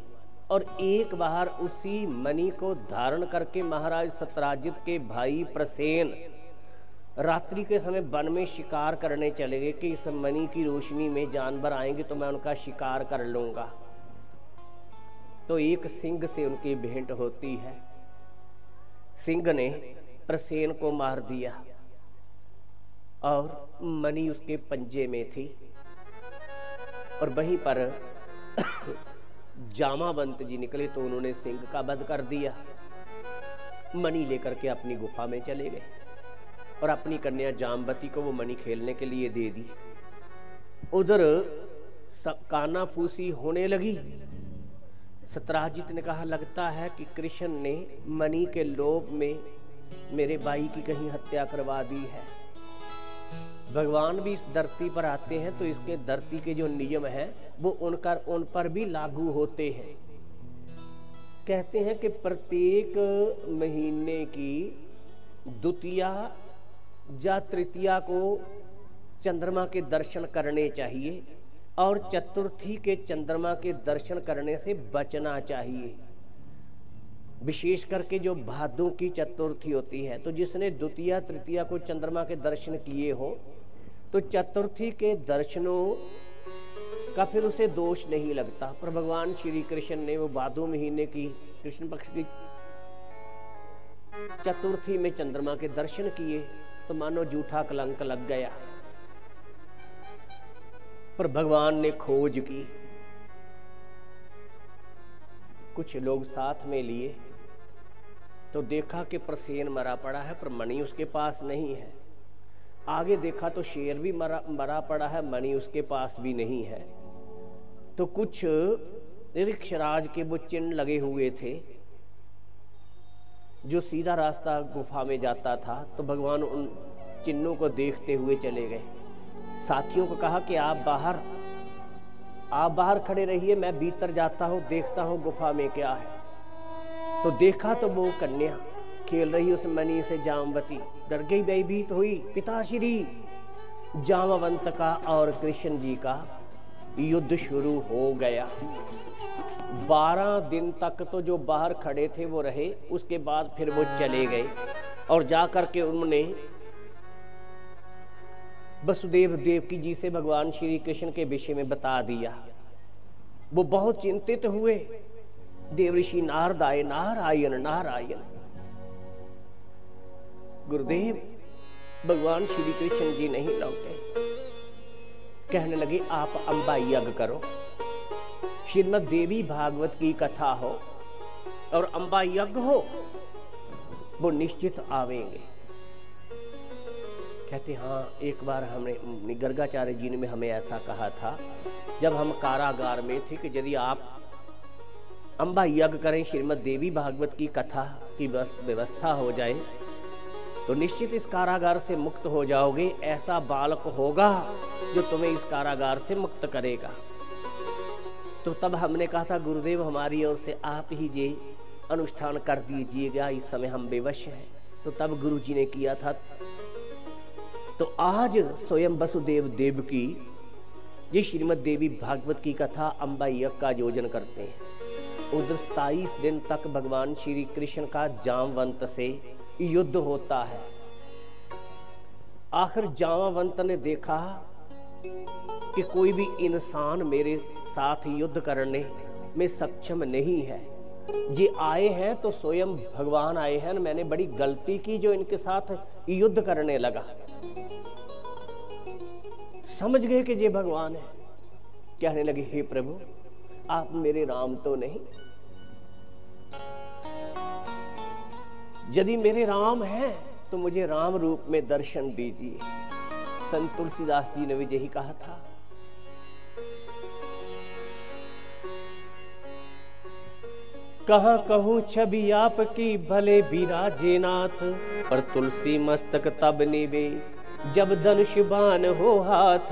और एक बार उसी मणि को धारण करके महाराज सत्यराजित के भाई प्रसेन रात्रि के समय वन में शिकार करने चले गए कि इस मणि की रोशनी में जानवर आएंगे तो मैं उनका शिकार कर लूंगा। तो एक सिंह से उनकी भेंट होती है। सिंह ने प्रसेन को मार दिया और मणि उसके पंजे में थी। और वहीं पर जामावंत जी निकले तो उन्होंने सिंह का वध कर दिया। मणि लेकर के अपनी गुफा में चले गए और अपनी कन्या जामवती को वो मणि खेलने के लिए दे दी। उधर कानाफूसी होने लगी। सत्यराजित ने कहा, लगता है कि कृष्ण ने मणि के लोभ में मेरे भाई की कहीं हत्या करवा दी है। भगवान भी इस धरती पर आते हैं तो इसके धरती के जो नियम हैं वो उन पर भी लागू होते हैं। कहते हैं कि प्रत्येक महीने की द्वितीया या तृतीया को चंद्रमा के दर्शन करने चाहिए और चतुर्थी के चंद्रमा के दर्शन करने से बचना चाहिए। विशेष करके जो भादों की चतुर्थी होती है, तो जिसने द्वितीया तृतीया को चंद्रमा के दर्शन किए हो तो चतुर्थी के दर्शनों का फिर उसे दोष नहीं लगता। पर भगवान श्री कृष्ण ने वो भादों महीने की कृष्ण पक्ष की चतुर्थी में चंद्रमा के दर्शन किए तो मानो झूठा कलंक लग गया। पर भगवान ने खोज की, कुछ लोग साथ में लिए तो देखा कि प्रसेन मरा पड़ा है पर मणि उसके पास नहीं है। आगे देखा तो शेर भी मरा पड़ा है, मणि उसके पास भी नहीं है। तो कुछ ऋक्षराज के वो चिन्ह लगे हुए थे जो सीधा रास्ता गुफा में जाता था। तो भगवान उन चिन्हों को देखते हुए चले गए। साथियों को कहा कि आप बाहर खड़े रहिए, मैं भीतर जाता हूँ, देखता हूँ गुफा में क्या है। तो देखा तो वो कन्या खेल रही उस मणि से जामवती डर गई, भयभीत हुई। पिताश्री जामवंत का और कृष्ण जी का युद्ध शुरू हो गया। 12 दिन तक तो जो बाहर खड़े थे वो रहे, उसके बाद फिर वो चले गए और जाकर के उन्होंने वसुदेव देवकी जी से भगवान श्री कृष्ण के विषय में बता दिया। वो बहुत चिंतित हुए। देवऋषि नारद आए, नारायण नारायण। गुरुदेव भगवान श्री कृष्ण जी नहीं लौटे। कहने लगे, आप अंबा यज्ञ करो, श्रीमद देवी भागवत की कथा हो और अंबा यज्ञ हो, वो निश्चित आवेंगे। कहते हाँ, एक बार हमने गर्गाचार्य जी ने हमें ऐसा कहा था जब हम कारागार में थे कि यदि आप अंबा यज्ञ करें, श्रीमद देवी भागवत की कथा की व्यवस्था हो जाए तो निश्चित इस कारागार से मुक्त हो जाओगे। ऐसा बालक होगा जो तुम्हें इस कारागार से मुक्त करेगा। तो तब हमने कहा था, गुरुदेव हमारी ओर से आप ही ये अनुष्ठान कर दीजिएगा, इस समय हम बेवश हैं। तो तब गुरु जी ने किया था। तो आज स्वयं वसुदेव देवकी ये श्रीमद देवी भागवत की कथा अंबा यज्ञ का आयोजन करते हैं। उधर 27 दिन तक भगवान श्री कृष्ण का जामवंत से युद्ध होता है। आखिर जामवंत ने देखा कि कोई भी इंसान मेरे साथ युद्ध करने में सक्षम नहीं है। ये आए हैं तो स्वयं भगवान आए हैं, मैंने बड़ी गलती की जो इनके साथ युद्ध करने लगा। समझ गए कि ये भगवान है। कहने लगे, हे प्रभु आप मेरे राम तो नहीं? यदि मेरे राम हैं तो मुझे राम रूप में दर्शन दीजिए। संत तुलसीदास जी ने भी यही कहा था। कहाँ कहूँ छवि आपकी भले विराजे नाथ, पर तुलसी मस्तक तब निवे जब धनुष बाण हो हाथ।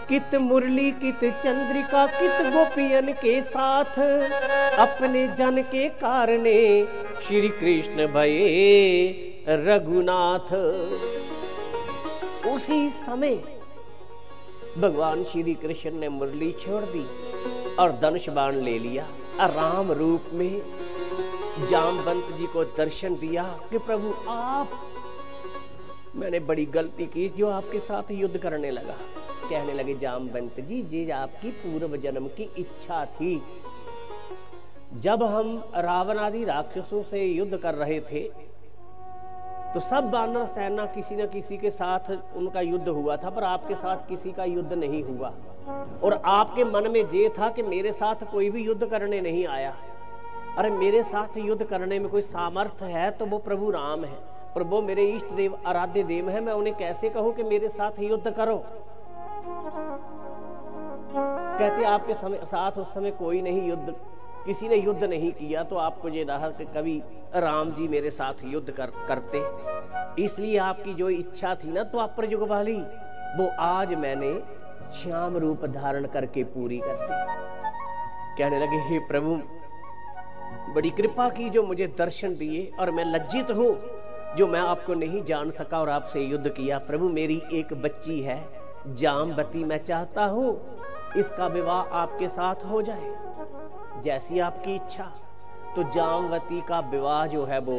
कित मुरली कित चंद्रिका कित गोपियन के साथ, अपने जन के कारणे श्री कृष्ण भये रघुनाथ। उसी समय भगवान श्री कृष्ण ने मुरली छोड़ दी और धनुष बाण ले लिया राम रूप में जामवंत जी को दर्शन दिया कि प्रभु आप, मैंने बड़ी गलती की जो आपके साथ युद्ध करने लगा। कहने लगे जामवंत जी, जी आपकी पूर्व जन्म की इच्छा थी। जब हम रावण आदि राक्षसों से युद्ध कर रहे थे तो सब वानर सेना किसी न किसी के साथ उनका युद्ध हुआ था, पर आपके साथ किसी का युद्ध नहीं हुआ। और आपके मन में ये था कि मेरे साथ कोई भी युद्ध करने नहीं आया। अरे मेरे साथ युद्ध करने में कोई सामर्थ्य है तो वो प्रभु राम है, पर वो मेरे इष्ट देव आराध्य देव है। मैं उन्हें कैसे कहूं कि मेरे साथ युद्ध करो। कहते आपके साथ उस समय कोई नहीं युद्ध, किसी ने युद्ध नहीं किया, तो आपको ये रहा कि कभी राम जी मेरे साथ युद्ध करते, इसलिए आपकी जो इच्छा थी ना तो आप युग वाली, वो आज मैंने श्याम रूप धारण करके पूरी कर दी। कहने लगे हे प्रभु, बड़ी कृपा की जो मुझे दर्शन दिए, और मैं लज्जित हूं जो मैं आपको नहीं जान सका और आपसे युद्ध किया। प्रभु मेरी एक बच्ची है जामवती, मैं चाहता हूं इसका विवाह आपके साथ हो जाए, जैसी आपकी इच्छा। तो जामवती का विवाह जो है वो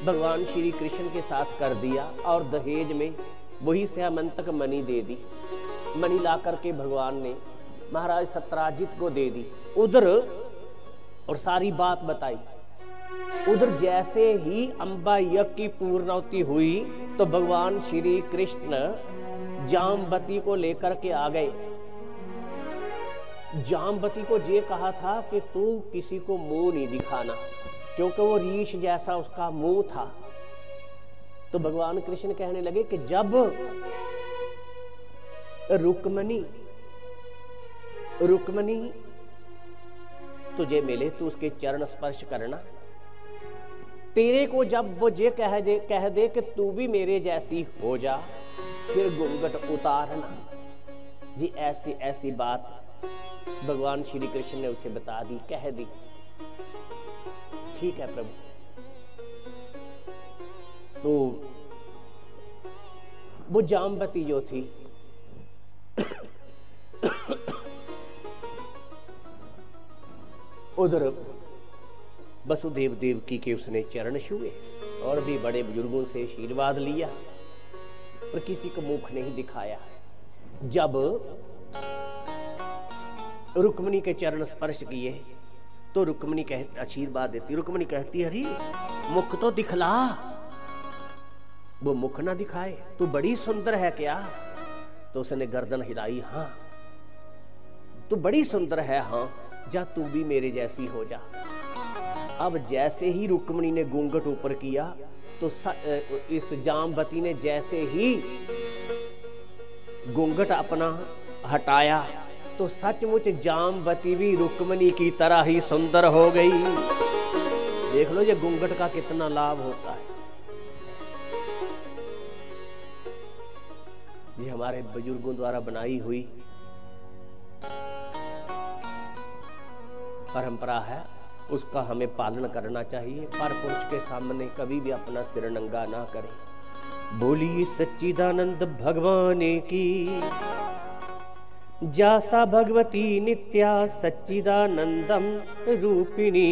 भगवान श्री कृष्ण के साथ कर दिया, और दहेज में वही स्यामंतक मणि दे दी। मणि ला करके भगवान ने महाराज सत्राजित को दे दी उधर, और सारी बात बताई। उधर जैसे ही अंबा यज्ञ की पूर्णाहुति हुई तो भगवान श्री कृष्ण जामवती को लेकर के आ गए। जामवती को ये कहा था कि तू किसी को मुंह नहीं दिखाना, क्योंकि वो रीछ जैसा उसका मुंह था। तो भगवान कृष्ण कहने लगे कि जब रुक्मणी तुझे मिले तो उसके चरण स्पर्श करना। तेरे को जब वो ये कह दे कि तू भी मेरे जैसी हो जा, फिर घूंघट उतारना। जी ऐसी ऐसी बात भगवान श्री कृष्ण ने उसे बता दी, कह दी। ठीक है प्रभु। तो वो जामवती जो थी उधर वसुदेव देवकी के उसने चरण छुए और भी बड़े बुजुर्गों से आशीर्वाद लिया, पर किसी को मुख नहीं दिखाया। जब रुक्मिणी के चरण स्पर्श किए तो रुक्मिणी आशीर्वाद देती। रुक्मिणी कहती अरे मुख तो दिखला। वो मुख ना दिखाए, तू बड़ी सुंदर है क्या? तो उसने गर्दन हिलाई, हाँ तू बड़ी सुंदर है, हाँ जा तू भी मेरे जैसी हो जा। अब जैसे ही रुक्मिणी ने घूंघट ऊपर किया तो इस जामवती ने जैसे ही घूंघट अपना हटाया तो सचमुच जामवती भी रुक्मिणी की तरह ही सुंदर हो गई। देख लो ये घूंघट का कितना लाभ होता है। ये हमारे बुजुर्गों द्वारा बनाई हुई परंपरा है, उसका हमें पालन करना चाहिए। पर पुरुष के सामने कभी भी अपना सिर नंगा ना करें। बोलिए सच्चिदानंद भगवान की, जासा भगवती नित्या सच्चिदानंदम रूपिणी,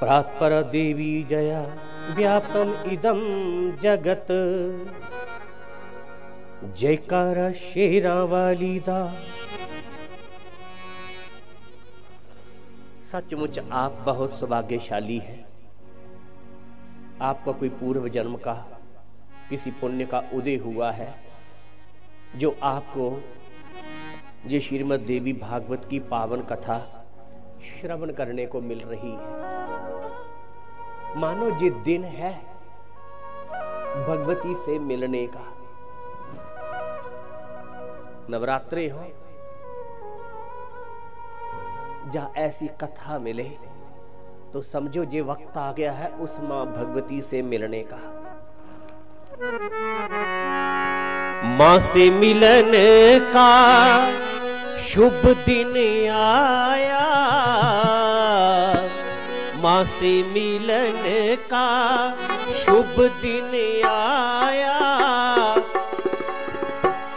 प्रात्पर देवी जया व्याप्तम इदम जगत, जयकारा शेरा वाली दा। सचमुच आप बहुत सौभाग्यशाली हैं। आपका कोई पूर्व जन्म का किसी पुण्य का उदय हुआ है जो आपको ये श्रीमद् देवी भागवत की पावन कथा श्रवण करने को मिल रही है। मानो ये दिन है भगवती से मिलने का। नवरात्रे हो जहाँ ऐसी कथा मिले तो समझो ये वक्त आ गया है उस मां भगवती से मिलने का। मां से मिलन का शुभ दिन आया, मां से मिलन का शुभ दिन आया,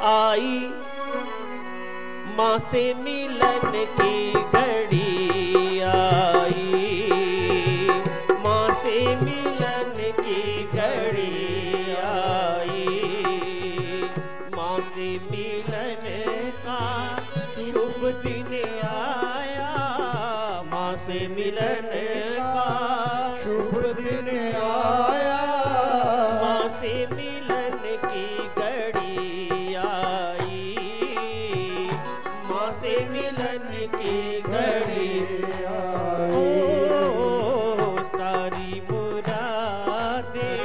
आई माँ से मिलन की घड़ी आई, माँ से मिलन की घड़ी आई, माँ से मिलन का शुभ दिन आया, माँ से मिलन का शुभ दिन आया, माँ से मिलन की घड़ी आई, माँ से मिलन की घड़ी आई। ओ सारी मुरादें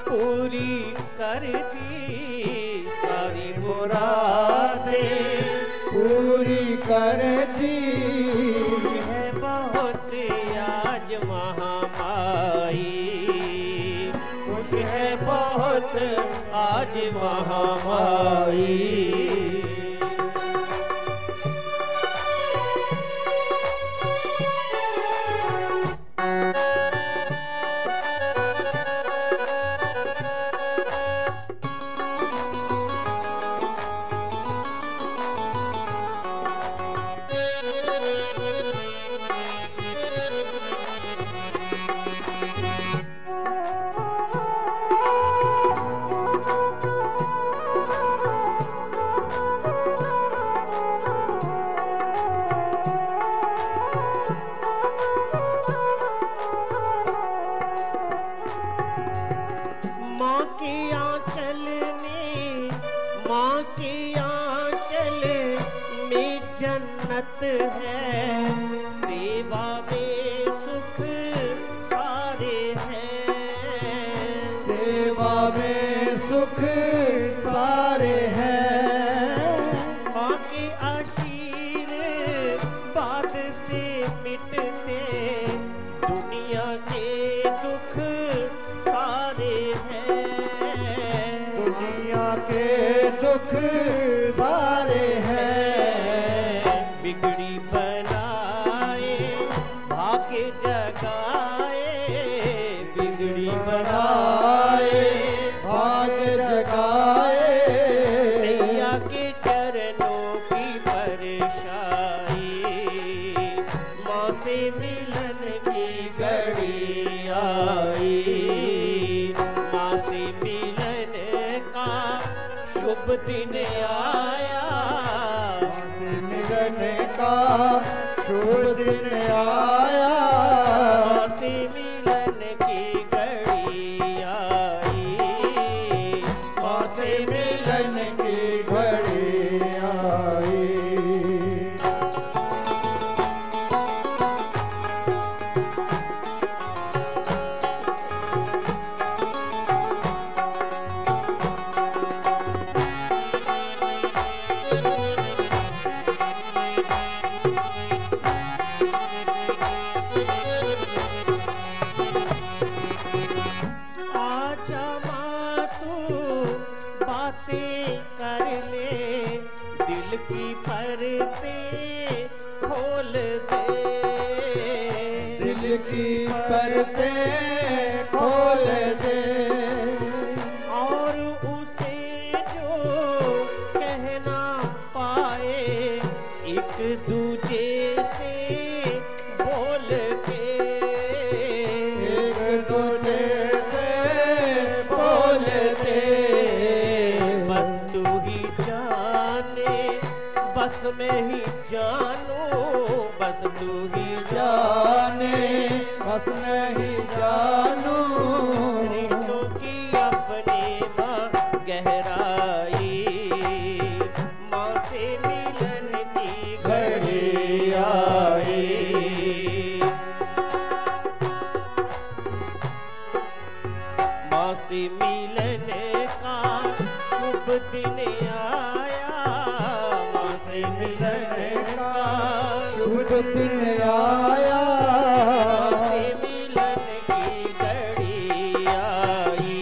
पूरी कर दी, सारी मुरादें पूरी कर दी। खुश है बहुत आज महामाई, खुश है बहुत आज महामाई। माँ के आंचल में, माँ के आंचल में जन्नत है, सेवा में सुख सारे हैं, सेवा में सुख सारे हैं। माँ के आशीर्वाद से मिटते दुनिया के दुख सारे हैं, दुनिया के दुख सारे हैं। बिगड़ी बनाए भाग्य जगाए, बिगड़ी बनाए भाग्य जगाए। मैया के चरणों की परछाई, माँ से मिलन की घड़ी आई, माँ से मिलन का शुभ दिन आया, मिलन का शुभ दिन आया। माँ से मिलन की घड़ी आई, माँ से मिलन मिलन की घड़ी आई। आजा माँ तू बातें कर ले, दिल की परतें खोल दे, दिल की परतें खोल दे। और उसे जो कहना पाए एक दूजे से बोल के, एक दूजे से बोल दे। बस तू ही जाने, बस मैं ही जानू, बस तू ही जाने बस नहीं जानू। रिश्तों की अपनी माँ गहराई, माँ से मिलन की घड़ी आई, माँ से मिलन का शुभ दिन आया, माँ से मिलन का शुभ दिन आया। माँ से मिलन की घड़ी आई,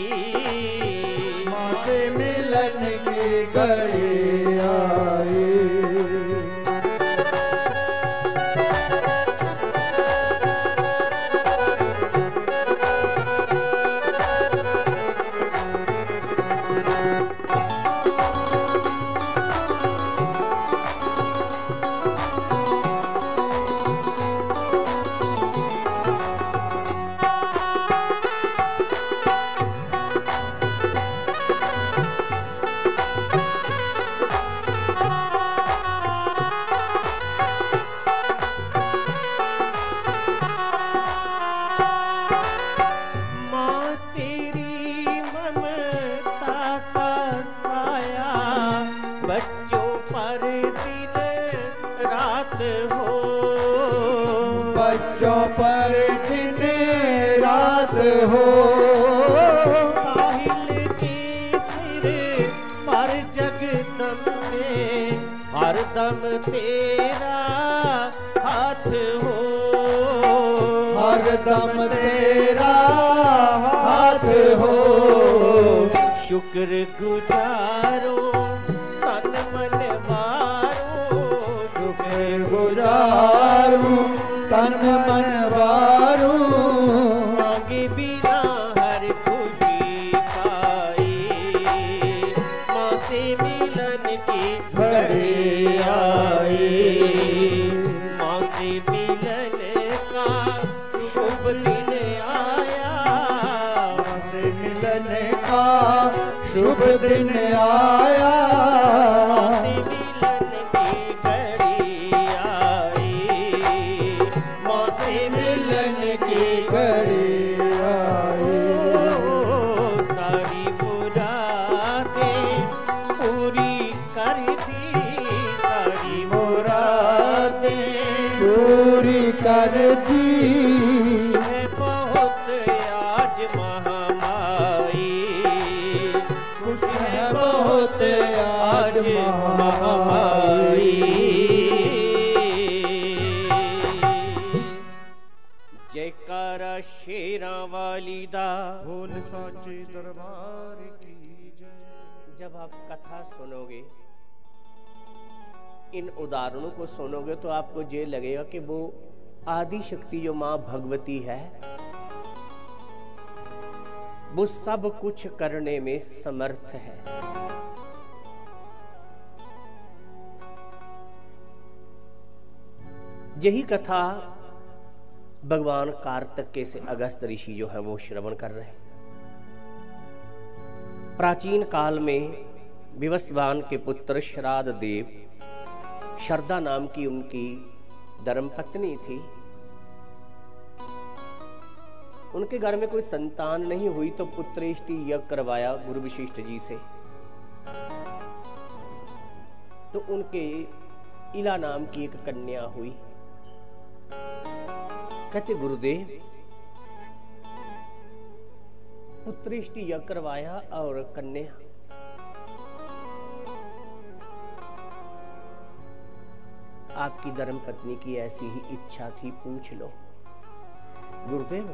माँ से मिलन की घड़ी आई। हरदम तेरा हाथ हो, हरदम तेरा हाथ हो, शुक्र गुजारो तन मन वारो, शुक्र गुजारू तन मन वारू, मांगे बिना हर खुशी पाए, माँ से मिलन की घड़ी आई, माँ से मिलन का शुभ दिन आया, माँ से मिलन का शुभ दिन आया, माँ से मिलन की घड़ी आई, माँ से मिलन की घड़ी आई, ओ, सारी मुरादें पूरी कर दी, सारी मुरादें पूरी कर दी, है बहुत आज महामाई, खुश है बहुत आज महामाई। जयकारा शेरां वाली दा, बोल साचे दरबार की जय। जब आप कथा सुनोगे, इन उदाहरणों को सुनोगे तो आपको ये लगेगा कि वो आदि शक्ति जो मां भगवती है वो सब कुछ करने में समर्थ है। यही कथा भगवान कार्तिकेय से अगस्त ऋषि जो है वो श्रवण कर रहे हैं। प्राचीन काल में विवस्वान के पुत्र श्राद्ध देव, शरदा नाम की उनकी धर्मपत्नी थी। उनके घर में कोई संतान नहीं हुई तो पुत्रेष्टि यज्ञ करवाया गुरु वशिष्ठ जी से। तो उनके इला नाम की एक कन्या हुई। कहते गुरुदेव, पुत्रेष्टि यज्ञ करवाया और कन्या, आपकी धर्मपत्नी की ऐसी ही इच्छा थी, पूछ लो। गुरुदेव,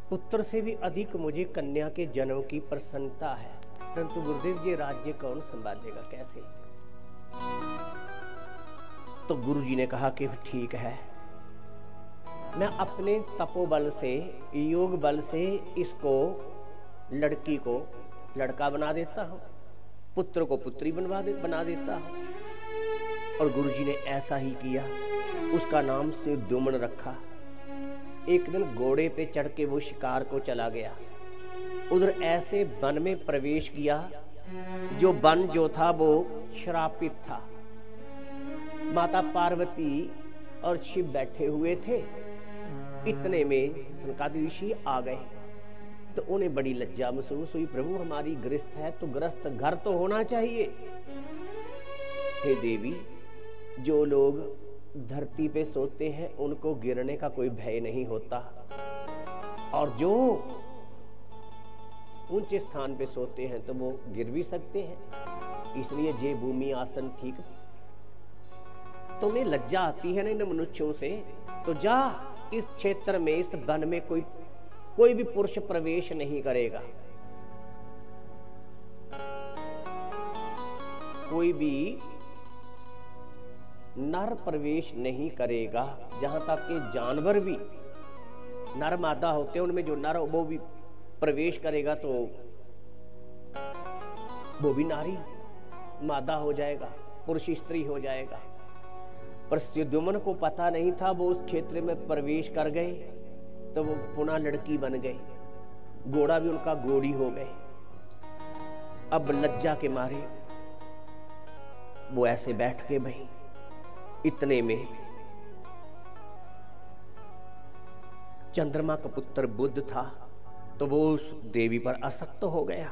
पुत्र से भी अधिक मुझे कन्या के जन्म की प्रसन्नता है, परंतु गुरुदेव ये राज्य कौन संभालेगा, कैसे? तो गुरुजी ने कहा कि ठीक है, मैं अपने तपोबल से, योग बल से इसको, लड़की को लड़का बना देता हूं, पुत्र को पुत्री बना देता हूं। और गुरुजी ने ऐसा ही किया। उसका नाम सुद्युम्न रखा। एक दिन घोड़े पे चढ़ के वो शिकार को चला गया। उधर ऐसे वन में प्रवेश किया, जो वन जो था वो श्रापित था। माता पार्वती और शिव बैठे हुए थे। इतने में सनकादिक ऋषि आ गए तो उन्हें बड़ी लज्जा महसूस हुई। प्रभु, हमारी गृहस्थ है तो गृहस्थ घर तो होना चाहिए। हे देवी, जो लोग धरती पे सोते हैं उनको गिरने का कोई भय नहीं होता, और जो ऊंचे स्थान पे सोते हैं तो वो गिर भी सकते हैं। इसलिए ये भूमि आसन ठीक। तुम्हें लज्जा आती है ना इन मनुष्यों से, तो जा इस क्षेत्र में, इस वन में कोई भी पुरुष प्रवेश नहीं करेगा, कोई भी नर प्रवेश नहीं करेगा। जहां तक कि जानवर भी नर मादा होते हैं, उनमें जो नर वो भी प्रवेश करेगा तो वो भी नारी मादा हो जाएगा, पुरुष स्त्री हो जाएगा। पर सुद्युम्न को पता नहीं था, वो उस क्षेत्र में प्रवेश कर गए तो वो पुनः लड़की बन गई, घोड़ा भी उनका घोड़ी हो गए। अब लज्जा के मारे वो ऐसे बैठ के भाई। इतने में चंद्रमा का पुत्र बुध था, तो वो उस देवी पर आसक्त हो गया,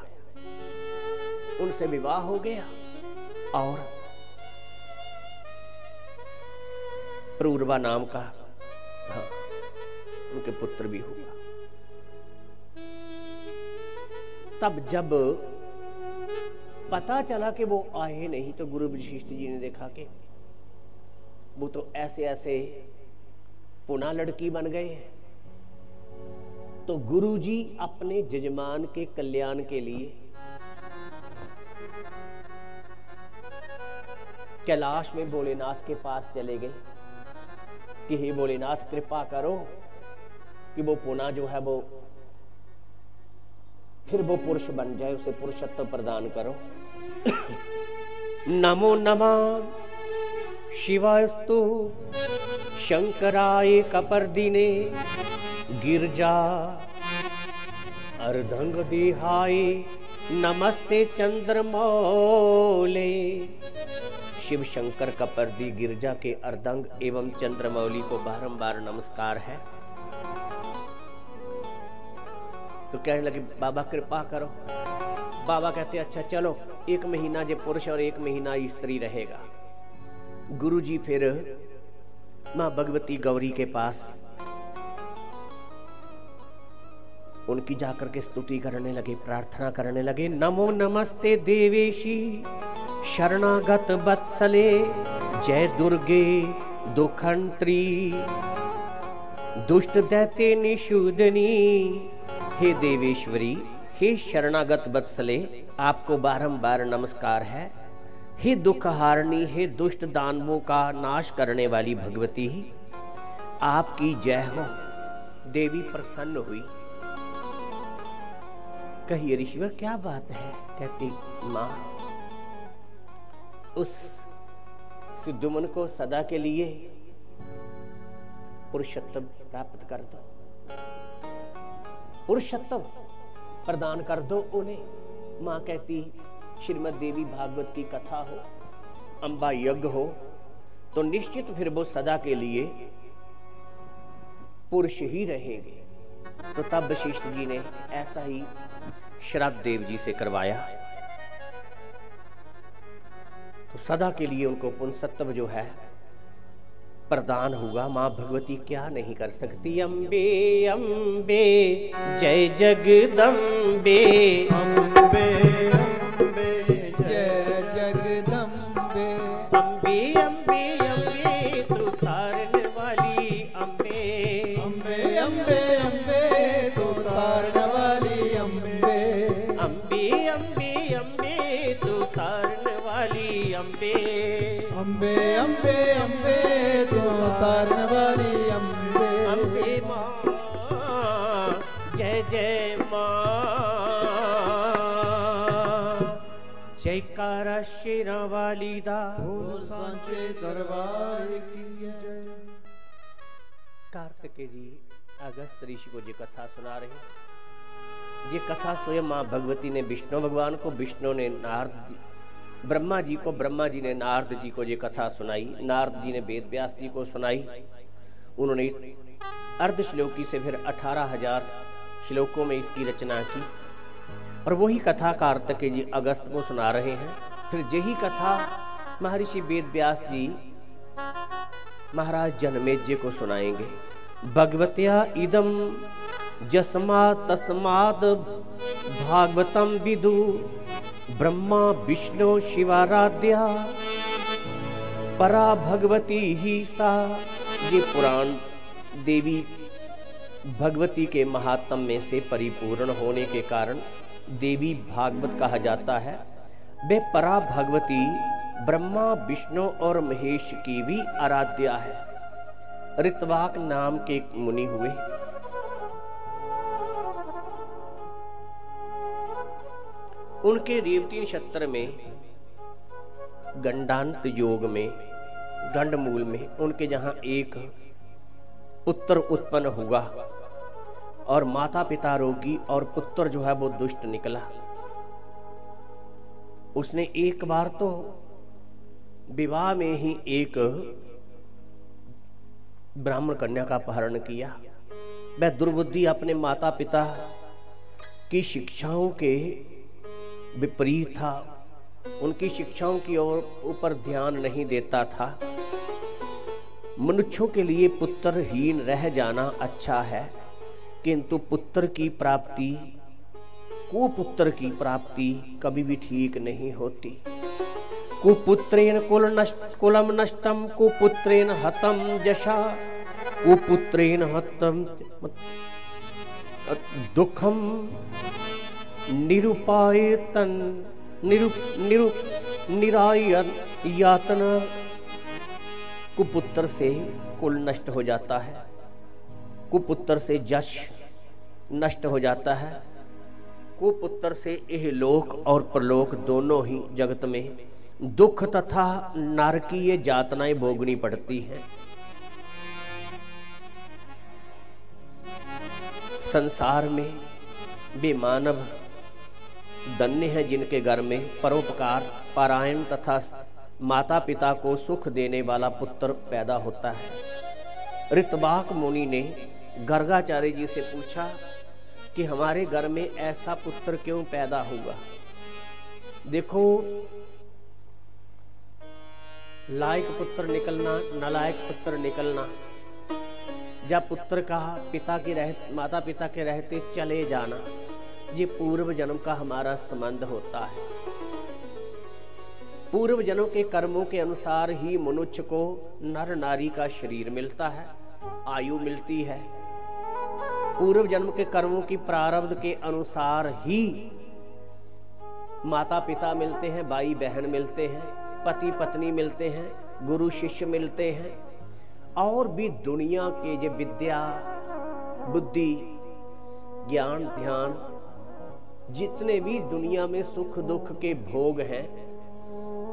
उनसे विवाह हो गया और प्रूर्वा नाम का उनके पुत्र भी हुआ। तब जब पता चला कि वो आए नहीं तो गुरु वशिष्ठ जी ने देखा कि वो तो ऐसे ऐसे पुनः लड़की बन गए हैं। तो गुरु जी अपने जजमान के कल्याण के लिए कैलाश में भोलेनाथ के पास चले गए कि हे भोलेनाथ कृपा करो कि वो पुनः जो है वो फिर वो पुरुष बन जाए, उसे पुरुषत्व प्रदान करो। नमो नमः शिवास्तु शंकराय कपर्दिने गिरजा अर्धंग देहाय नमस्ते चंद्रमौले। शिव शंकर कपर्दी गिरजा के अर्धंग एवं चंद्रमौली को बारंबार नमस्कार है। तो कहने लगे बाबा कृपा करो। बाबा कहते अच्छा चलो 1 महीना जो पुरुष और 1 महीना स्त्री रहेगा। गुरु जी फिर मां भगवती गौरी के पास उनकी जाकर के स्तुति करने लगे, प्रार्थना करने लगे। नमो नमस्ते देवेशी शरणागत वत्सले जय दुर्गे दुखंत्री दुष्ट दैत्य निषूदनी। हे देवेश्वरी, हे शरणागत वत्सले, आपको बारंबार नमस्कार है। हे दुखहारणी, हे दुष्ट दानवों का नाश करने वाली भगवती, आपकी जय हो। देवी प्रसन्न हुई, कही ऋषिवर क्या बात है? कहती मां उस सिद्धुमन को सदा के लिए पुरुषत्व प्राप्त कर दो, पुरुषत्व प्रदान कर दो उन्हें। मां कहती श्रीमद देवी भागवत की कथा हो, अंबा यज्ञ हो, तो निश्चित फिर वो सदा के लिए पुरुष ही रहेंगे। तो तब वशिष्ठ जी ने ऐसा ही श्राद्ध देव जी से करवाया। तो सदा के लिए उनको पुंसत्व जो है प्रदान हुआ। मां भगवती क्या नहीं कर सकती। अम्बे अम्बे जय जगदम्बे, अम्बे अम्बे जय जगदम्बे, अम्बे अम्बे अम्बे तू तारन वाली अम्बे, अम्बे अम्बे अम्बे तू तारन वाली अम्बे, अम्बे अम्बे अम्बे तू तारन वाली अम्बे, अम्बे अम्बे अम्बे तू तारन वाली अम्बे, अम्बे मां जय जय मां, जयकारा शेरा वाली दा, बोल सांचे दरबार की जय। कार्तिकेय जी अगस्त ऋषि को ये कथा सुना रहे हैं। ये कथा स्वयं मां भगवती ने विष्णु भगवान को, विष्णु ने नारद जी, ब्रह्मा जी को, ब्रह्मा जी ने नारद जी को ये कथा सुनाई, नारद जी ने वेद व्यास जी को सुनाई। उन्होंने अर्ध श्लोकी से फिर 18,000 श्लोकों में इसकी रचना की और वही कथा कार्तिकेय जी अगस्त को सुना रहे हैं। फिर यही कथा महर्षि वेद व्यास जी महाराज जनमेजय को सुनाएंगे। भगवत्या इदम जस्मा तस्माद भागवतम विदु ब्रह्मा विष्णु शिवाराध्या परा भगवती ही सा। ये पुराण देवी भगवती के महात्म में से परिपूर्ण होने के कारण देवी भागवत कहा जाता है। वे परा भगवती ब्रह्मा विष्णु और महेश की भी आराध्या है। ऋतवाक नाम के एक मुनि हुए, उनके रेवती नक्षत्र में गंडांत योग में गंडमूल में उनके जहां एक पुत्र उत्पन्न हुआ और माता पिता रोगी और पुत्र जो है वो दुष्ट निकला। उसने एक बार तो विवाह में ही एक ब्राह्मण कन्या का अपहरण किया। वह दुर्बुद्धि अपने माता पिता की शिक्षाओं के विपरीत था, उनकी शिक्षाओं की ओर ऊपर ध्यान नहीं देता था। मनुष्यों के लिए पुत्रहीन रह जाना अच्छा है, किंतु पुत्र की प्राप्ति कुपुत्र की प्राप्ति कभी भी ठीक नहीं होती। कुपुत्रेण कुलम नष्टम कुपुत्रेण हतम जशा कुपुत्रेण हतम दुखम निरुपायतन निरायन यातना। कुपुत्र से कुल नष्ट हो जाता है, कुपुत्र से यश नष्ट हो जाता है, कुपुत्र से इहलोक और परलोक दोनों ही जगत में दुख तथा नारकीय यातनाएं भोगनी पड़ती हैं। संसार में वे मानव धन्य है जिनके घर में परोपकार परायण तथा माता पिता को सुख देने वाला पुत्र पैदा होता है। ऋतवाक मुनि ने गर्गाचार्य जी से पूछा कि हमारे घर में ऐसा पुत्र क्यों पैदा हुआ। देखो, लायक पुत्र निकलना, नालायक पुत्र निकलना, जब पुत्र का माता पिता के रहते चले जाना, ये पूर्व जन्म का हमारा संबंध होता है। पूर्व जन्म के कर्मों के अनुसार ही मनुष्य को नर नारी का शरीर मिलता है, आयु मिलती है। पूर्व जन्म के कर्मों की प्रारब्ध के अनुसार ही माता पिता मिलते हैं, भाई बहन मिलते हैं, पति पत्नी मिलते हैं, गुरु शिष्य मिलते हैं, और भी दुनिया के जो विद्या बुद्धि ज्ञान ध्यान जितने भी दुनिया में सुख दुख के भोग हैं,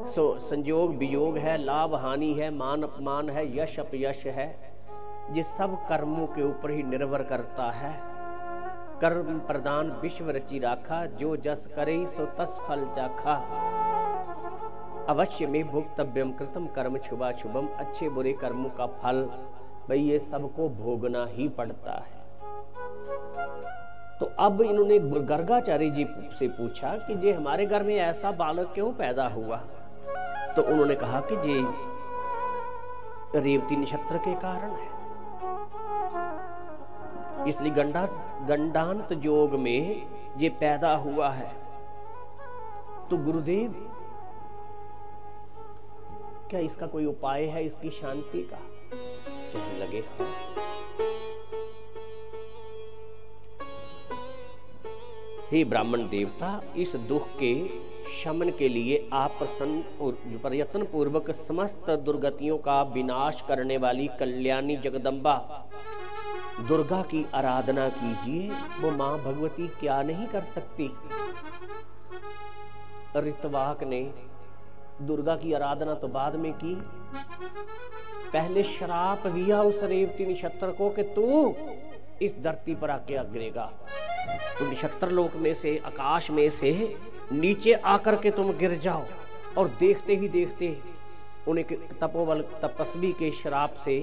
संयोग वियोग है, लाभ हानि है, मान अपमान है, यश अपयश है, ये सब कर्मों के ऊपर ही निर्भर करता है। कर्म प्रदान विश्व रचि राखा, जो जस करे सो तस फल चाखा। अवश्य में भोक्तव्यम कृतम कर्म शुभा शुभम। अच्छे बुरे कर्मों का फल भाई ये सबको भोगना ही पड़ता है। तो अब इन्होंने गर्गाचार्य जी से पूछा कि जे हमारे घर में ऐसा बालक क्यों पैदा हुआ। तो उन्होंने कहा कि जे रेवती नक्षत्र के कारण है, इसलिए गंडांत योग में ये पैदा हुआ है। तो गुरुदेव क्या इसका कोई उपाय है, इसकी शांति का? कहने लगे हाँ। हे ब्राह्मण देवता, इस दुख के शमन के लिए आप प्रयत्न पूर्वक समस्त दुर्गतियों का विनाश करने वाली कल्याणी जगदम्बा दुर्गा की आराधना कीजिए। वो मां भगवती क्या नहीं कर सकती। ऋतवाक ने दुर्गा की आराधना तो बाद में की, पहले श्राप दिया उस रेवती नक्षत्र को कि तू इस धरती पर आके गिरेगा। तो नक्षत्र लोक में से, आकाश में से नीचे आकर के तुम गिर जाओ। और देखते ही देखते उन्हें तपोबल तपस्वी के श्राप से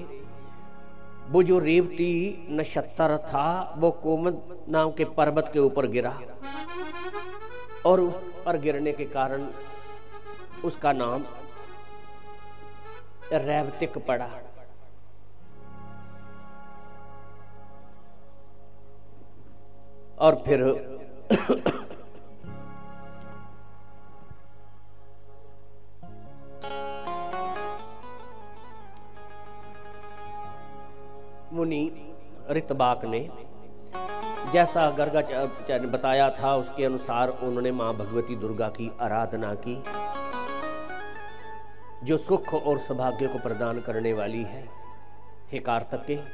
वो जो रेवती नक्षत्र था वो कोमद नाम के पर्वत के ऊपर गिरा, और उस पर गिरने के कारण उसका नाम रेवतिक पड़ा। और फिर मुनि ऋतवाक ने जैसा गर्गाचार्य ने बताया था उसके अनुसार उन्होंने मां भगवती दुर्गा की आराधना की, जो सुख और सौभाग्य को प्रदान करने वाली है। हे कार्तिकेय,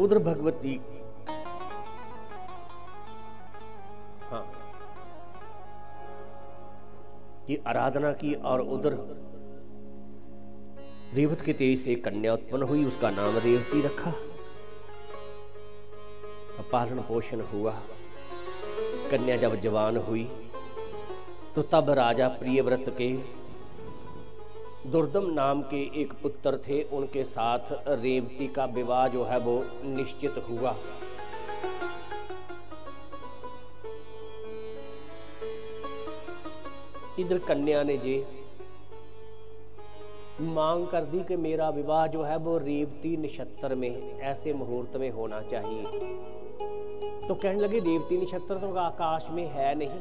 उधर भगवती की आराधना की और उधर रेवत के तेज से कन्या उत्पन्न हुई, उसका नाम रेवती रखा। पालन पोषण हुआ। कन्या जब जवान हुई तो तब राजा प्रियव्रत के दुर्दम नाम के एक पुत्र थे, उनके साथ रेवती का विवाह जो है वो निश्चित हुआ। इधर कन्या ने जी मांग कर दी कि मेरा विवाह जो है वो रेवती नक्षत्र में ऐसे मुहूर्त में होना चाहिए। तो कहने लगे रेवती नक्षत्र तो आकाश में है नहीं,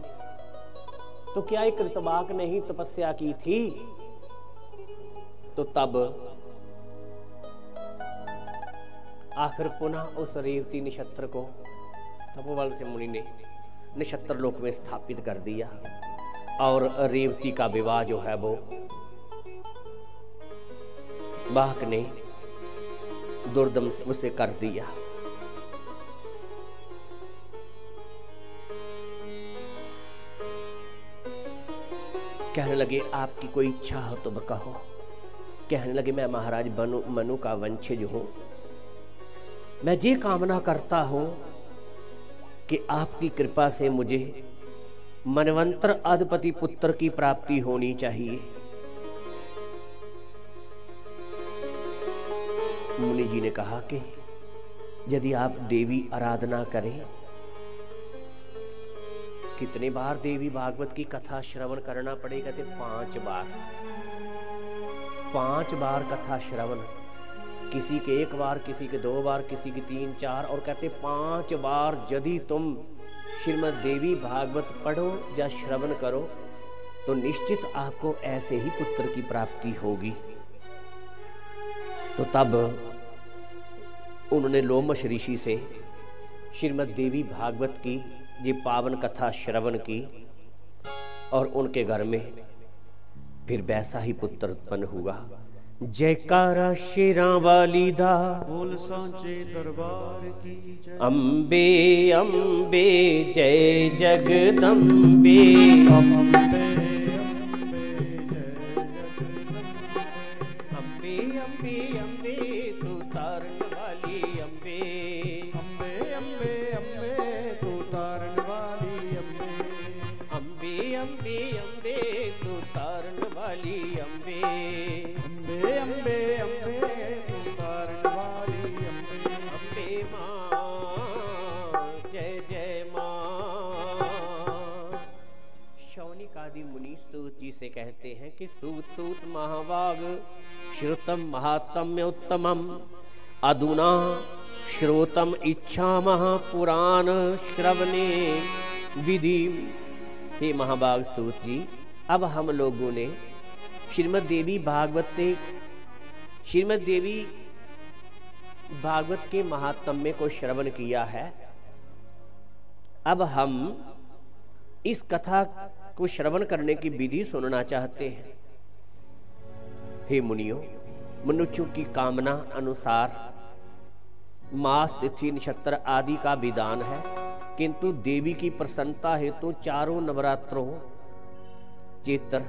तो क्या एक कृतवाक ने ही तपस्या की थी? तो तब आखिर पुनः उस रेवती नक्षत्र को तपोबल से मुनि ने नक्षत्र लोक में स्थापित कर दिया और रेवती का विवाह जो है वो बाहक ने दुर्दम से उसे कर दिया। कहने लगे आपकी कोई इच्छा हो तो कहो। कहने लगे मैं महाराज मनु का वंशज हूं, मैं ये कामना करता हूं कि आपकी कृपा से मुझे मनवंतर अधिपति पुत्र की प्राप्ति होनी चाहिए। मुनि जी ने कहा कि यदि आप देवी आराधना करें, कितने बार देवी भागवत की कथा श्रवण करना पड़ेगा? कहते 5 बार। 5 बार कथा श्रवण, किसी के 1 बार, किसी के 2 बार, किसी के 3, 4 और कहते 5 बार यदि तुम श्रीमद् देवी भागवत पढ़ो या श्रवण करो तो निश्चित आपको ऐसे ही पुत्र की प्राप्ति होगी। तो तब उन्होंने लोमश ऋषि से श्रीमद् देवी भागवत की ये पावन कथा श्रवण की और उनके घर में फिर वैसा ही पुत्र उत्पन्न हुआ। जयकारा शेरां वाली दा, बोल सांचे दरबार की जय। अम्बे अम्बे जय जगदम्बे, अम्बे अम्बे अम्बे अम्बे तू तारण वाली अम्बे, अम्बे अम्बे अम्बे तू तारण वाली अम्बे, अम्बे अम्बे अम्बे तू तारण वाली अम्बे, अम्बे अम्बे अम्बे तू तारण वाली अम्बे, अम्बे माँ जय जय माँ। शौनिक आदि मुनि सूत जी से कहते हैं कि सूत सूत महावाग श्रुतम महात्म्य उत्तमम अधुना श्रोतम इच्छामः पुराण श्रवणे विधि। हे महाभाग सूत जी, अब हम लोगों ने श्रीमद् देवी भागवत के महात्म्य को श्रवण किया है। अब हम इस कथा को श्रवण करने की विधि सुनना चाहते हैं। हे मुनियों, मनुष्यों की कामना अनुसार मास तिथि नक्षत्र आदि का विधान है, किंतु देवी की प्रसन्नता हेतु चारों नवरात्रों चैत्र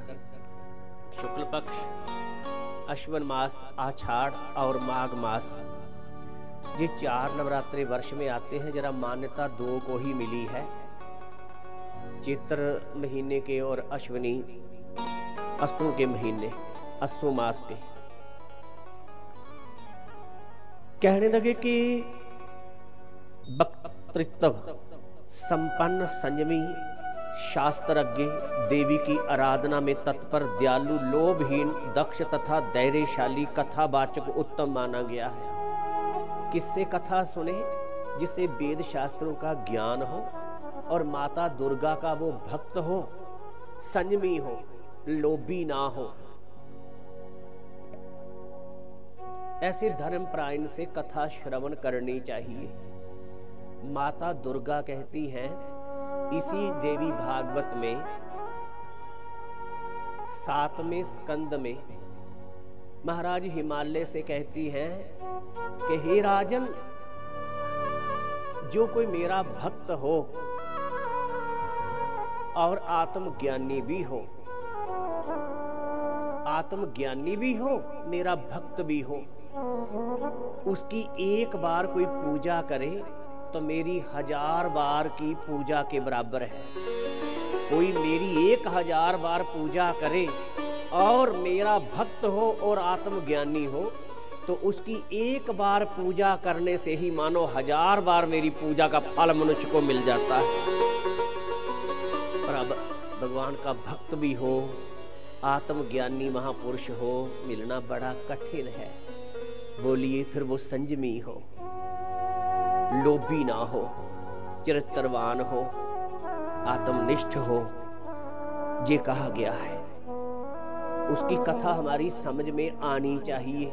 शुक्ल पक्ष, अश्विन मास, आषाढ़ और माघ मास, ये 4 नवरात्रे वर्ष में आते हैं। जरा मान्यता 2 को ही मिली है, चैत्र महीने के और अश्विनी अस्तों के महीने अस्सु मास के। कहने लगे कि वक्तृत्व संपन्न संयमी शास्त्रज्ञ देवी की आराधना में तत्पर दयालु लोभहीन दक्ष तथा धैर्यशाली कथावाचक उत्तम माना गया है। किससे कथा सुने? जिसे वेद शास्त्रों का ज्ञान हो और माता दुर्गा का वो भक्त हो, संयमी हो, लोभी ना हो। ऐसे धर्मपरायण से कथा श्रवण करनी चाहिए। माता दुर्गा कहती हैं इसी देवी भागवत में 7वें स्कंद में महाराज हिमालय से कहती हैं कि हे राजन, जो कोई मेरा भक्त हो और आत्मज्ञानी भी हो, आत्मज्ञानी भी हो, मेरा भक्त भी हो, उसकी एक बार कोई पूजा करे तो मेरी 1000 बार की पूजा के बराबर है। कोई मेरी 1000 बार पूजा करे और मेरा भक्त हो और आत्मज्ञानी हो तो उसकी एक बार पूजा करने से ही मानो 1000 बार मेरी पूजा का फल मनुष्य को मिल जाता है। और अब भगवान का भक्त भी हो, आत्मज्ञानी महापुरुष हो मिलना बड़ा कठिन है। बोलिए फिर वो संयमी हो, लोभी ना हो, चरित्रवान हो, आत्मनिष्ठ हो, ये कहा गया है। उसकी कथा हमारी समझ में आनी चाहिए।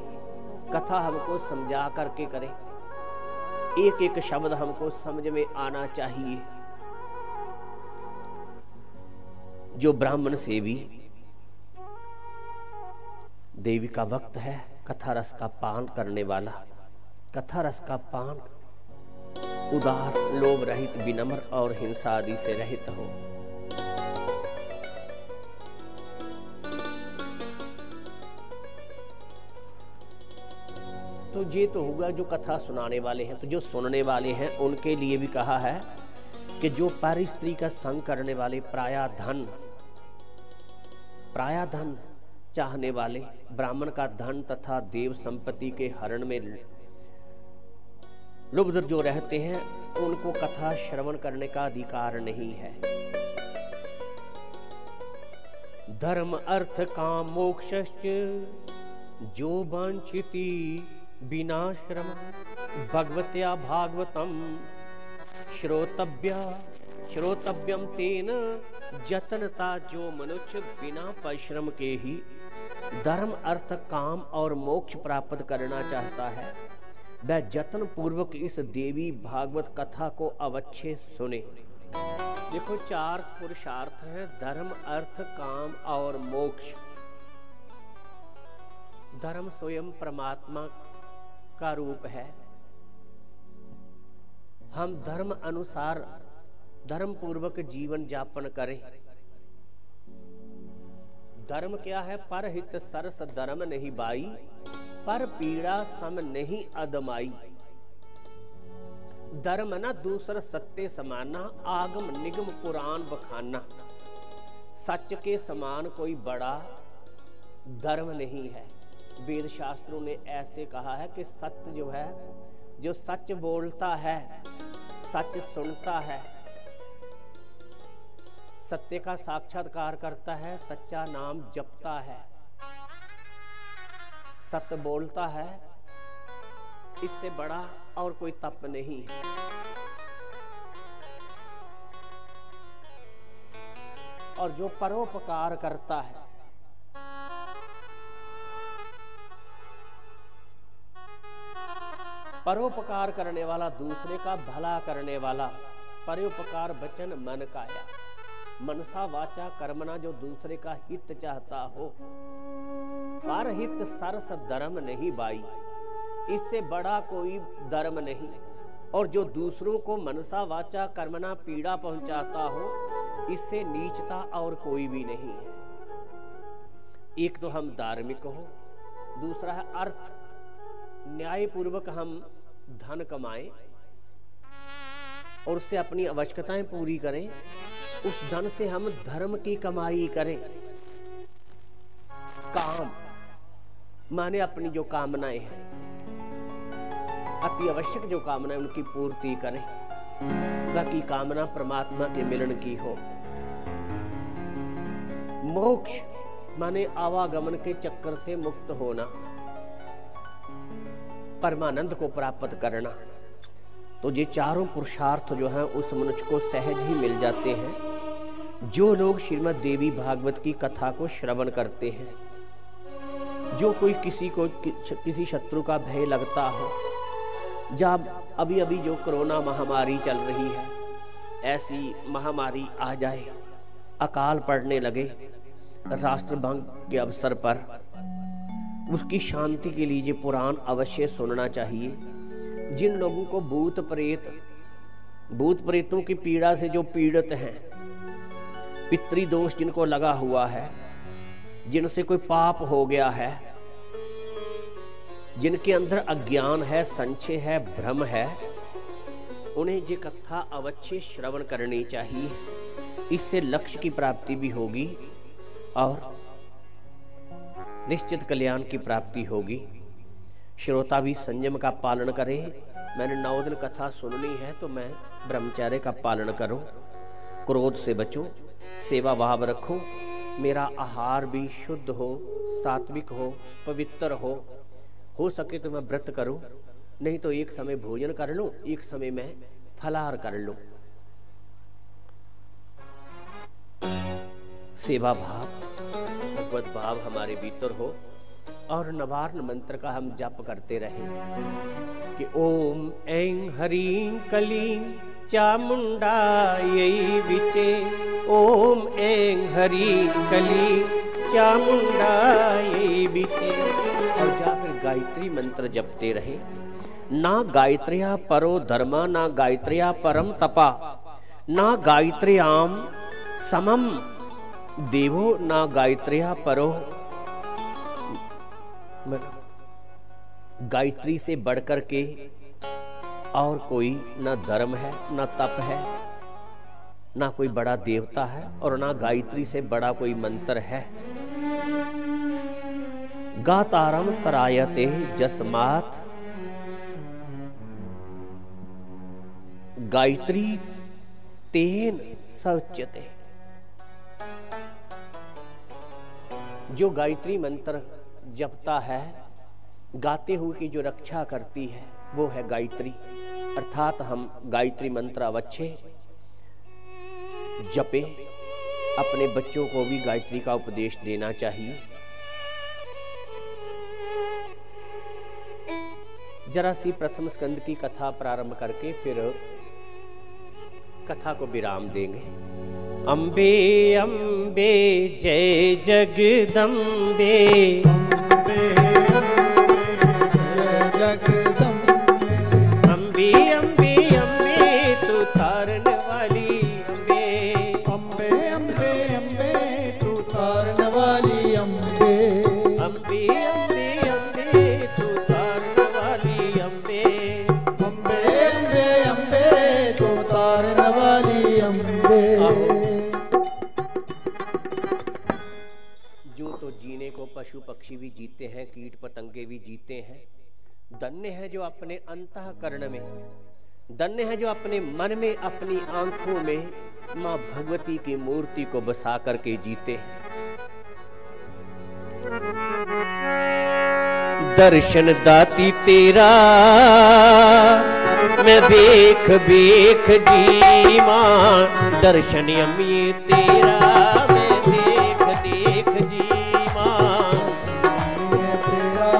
कथा हमको समझा करके करें, एक एक शब्द हमको समझ में आना चाहिए। जो ब्राह्मण सेवी देवी का भक्त है, कथा रस का पान करने वाला, कथा रस का पान उदार, लोभ रहित, विनम्र और हिंसा आदि से रहित हो। तो ये तो होगा जो कथा सुनाने वाले हैं। तो जो सुनने वाले हैं उनके लिए भी कहा है कि जो पर स्त्री का संग करने वाले, प्रायाधन चाहने वाले, ब्राह्मण का धन तथा देव संपत्ति के हरण में लुब्ध जो रहते हैं, उनको कथा श्रवण करने का अधिकार नहीं है। धर्म अर्थ काम मोक्षश्च जो वांछिति विनाश्रम भगवत्या भागवतम श्रोतव्यम तेन जतनता। जो मनुष्य बिना परिश्रम के ही धर्म अर्थ काम और मोक्ष प्राप्त करना चाहता है, वह जतन पूर्वक इस देवी भागवत कथा को अवश्य सुने। देखो 4 पुरुषार्थ हैं, धर्म अर्थ काम और मोक्ष। धर्म स्वयं परमात्मा का रूप है। हम धर्म अनुसार धर्म पूर्वक जीवन यापन करें। धर्म क्या है? पर हित सरस धर्म नहीं बाई, पर पीड़ा सम नहीं अदमाई। धर्म न दूसर सत्य समाना, आगम निगम पुराण बखाना। सच के समान कोई बड़ा धर्म नहीं है। वेद शास्त्रों ने ऐसे कहा है कि सत्य जो है, जो सच बोलता है, सच सुनता है, सत्य का साक्षात्कार करता है, सच्चा नाम जपता है, सत्य बोलता है, इससे बड़ा और कोई तप नहीं है। और जो परोपकार करता है, परोपकार करने वाला, दूसरे का भला करने वाला, परोपकार वचन मन काया, मनसा वाचा कर्मणा, जो दूसरे का हित चाहता हो। पर हित सरस धर्म नहीं बाई, इससे बड़ा कोई धर्म नहीं। और जो दूसरों को मनसा वाचा कर्मणा पीड़ा पहुंचाता हो, इससे नीचता और कोई भी नहीं है। एक तो हम धार्मिक हो, दूसरा है अर्थ, न्याय पूर्वक हम धन कमाएं और उससे अपनी आवश्यकताएं पूरी करें। उस धन से हम धर्म की कमाई करें। काम माने अपनी जो कामनाएं हैं, अति आवश्यक जो कामनाएं, उनकी पूर्ति करें। बाकी कामना परमात्मा के मिलन की हो। मोक्ष माने आवागमन के चक्कर से मुक्त होना, परमानंद को प्राप्त करना। तो ये चारों पुरुषार्थ जो हैं उस मनुष्य को सहज ही मिल जाते हैं जो लोग श्रीमद् देवी भागवत की कथा को श्रवण करते हैं। जो कोई किसी को किसी शत्रु का भय लगता हो, जब अभी अभी जो कोरोना महामारी चल रही है, ऐसी महामारी आ जाए, अकाल पड़ने लगे राष्ट्रभंग के अवसर पर, उसकी शांति के लिए ये पुराण अवश्य सुनना चाहिए। जिन लोगों को भूत प्रेतों की पीड़ा से जो पीड़ित हैं, पितृदोष जिनको लगा हुआ है, जिनसे कोई पाप हो गया है, जिनके अंदर अज्ञान है, संशय है, भ्रम है, उन्हें ये कथा अवश्य श्रवण करनी चाहिए। इससे लक्ष्य की प्राप्ति भी होगी और निश्चित कल्याण की प्राप्ति होगी। श्रोता भी संयम का पालन करें। मैंने 9 दिन कथा सुननी है तो मैं ब्रह्मचर्य का पालन करूं, क्रोध से बचूं, सेवा भाव रखूं, मेरा आहार भी शुद्ध हो, सात्विक हो, पवित्र हो सके तो मैं व्रत करूं, नहीं तो एक समय भोजन कर लूं, एक समय मैं फलाहार कर लूं। सेवा भाव, भगवत भाव हमारे भीतर हो और नवार्न मंत्र का हम जप करते रहें कि ओम ऐं ह्रीं क्लीं चामुंडायै विचे, ओम ऐं ह्रीं क्लीं चामुंडायै विचे। और जा फिर गायत्री मंत्र जपते रहे। ना गायत्र्या परो धर्मा, ना गायत्र्या परम तपा, ना गायत्र्याम समम देवो, ना गायत्र्या परो। गायत्री से बढ़कर के और कोई ना धर्म है, ना तप है, ना कोई बड़ा देवता है, और ना गायत्री से बड़ा कोई मंत्र है। गातारम तरायते जस्मात् गायत्री तेन सौच्यते। जो गायत्री मंत्र जपता है, गाते हुए की जो रक्षा करती है वो है गायत्री। अर्थात हम गायत्री मंत्र अवश्य जपे। अपने बच्चों को भी गायत्री का उपदेश देना चाहिए। जरा सी प्रथम स्कंद की कथा प्रारंभ करके फिर कथा को विराम देंगे। अम्बे अम्बे जय जगदम्बे, अम्बे जय जगदम्बे, अम्बे अम्बे अम्बे तू तारन वाली अम्बे, अम्बे अम्बे अम्बे तू तारन वाली अम्बे, अम्बे अम्बे अम्बे तू तारन वाली अम्बे, अम्बे अम्बे अम्बे तू तारन वाली अम्बे। पशु पक्षी भी जीते हैं, कीट पतंगे भी जीते हैं। धन्य है जो अपने अंतःकरण में, धन्य है जो अपने मन में, अपनी आंखों में मां भगवती की मूर्ति को बसा करके जीते हैं। दर्शन दाती तेरा मैं देख देख जी मां, दर्शन अम्मी तेरा मैं देख देख जी मां, तेरा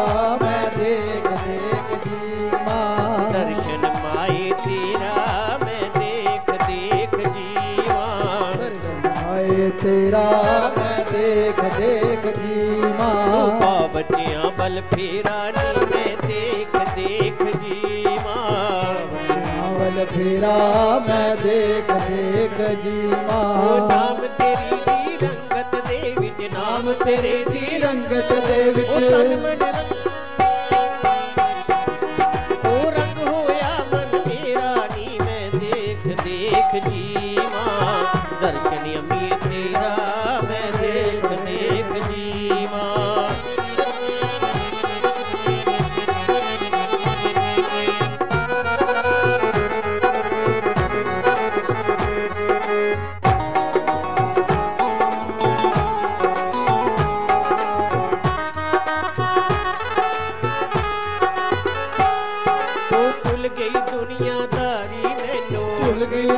मैं देख देख जी मां, दर्शन माए तेरा मैं देख देख जी मां, दर्शन माए तेरा मैं देख देख जी मां, बच्चियां बल फेरा नी मैं देख देख जी मां, बल फेरा मैं देख देख जी मां। नाम तेरी दी रंगत दे विच, नाम तेरे दी रंगत दे विच, ओ रंग होया मन मेरा नी मैं देख देख जी मां, दर्शन अम्मी तेरा मैं देख देख जी मां।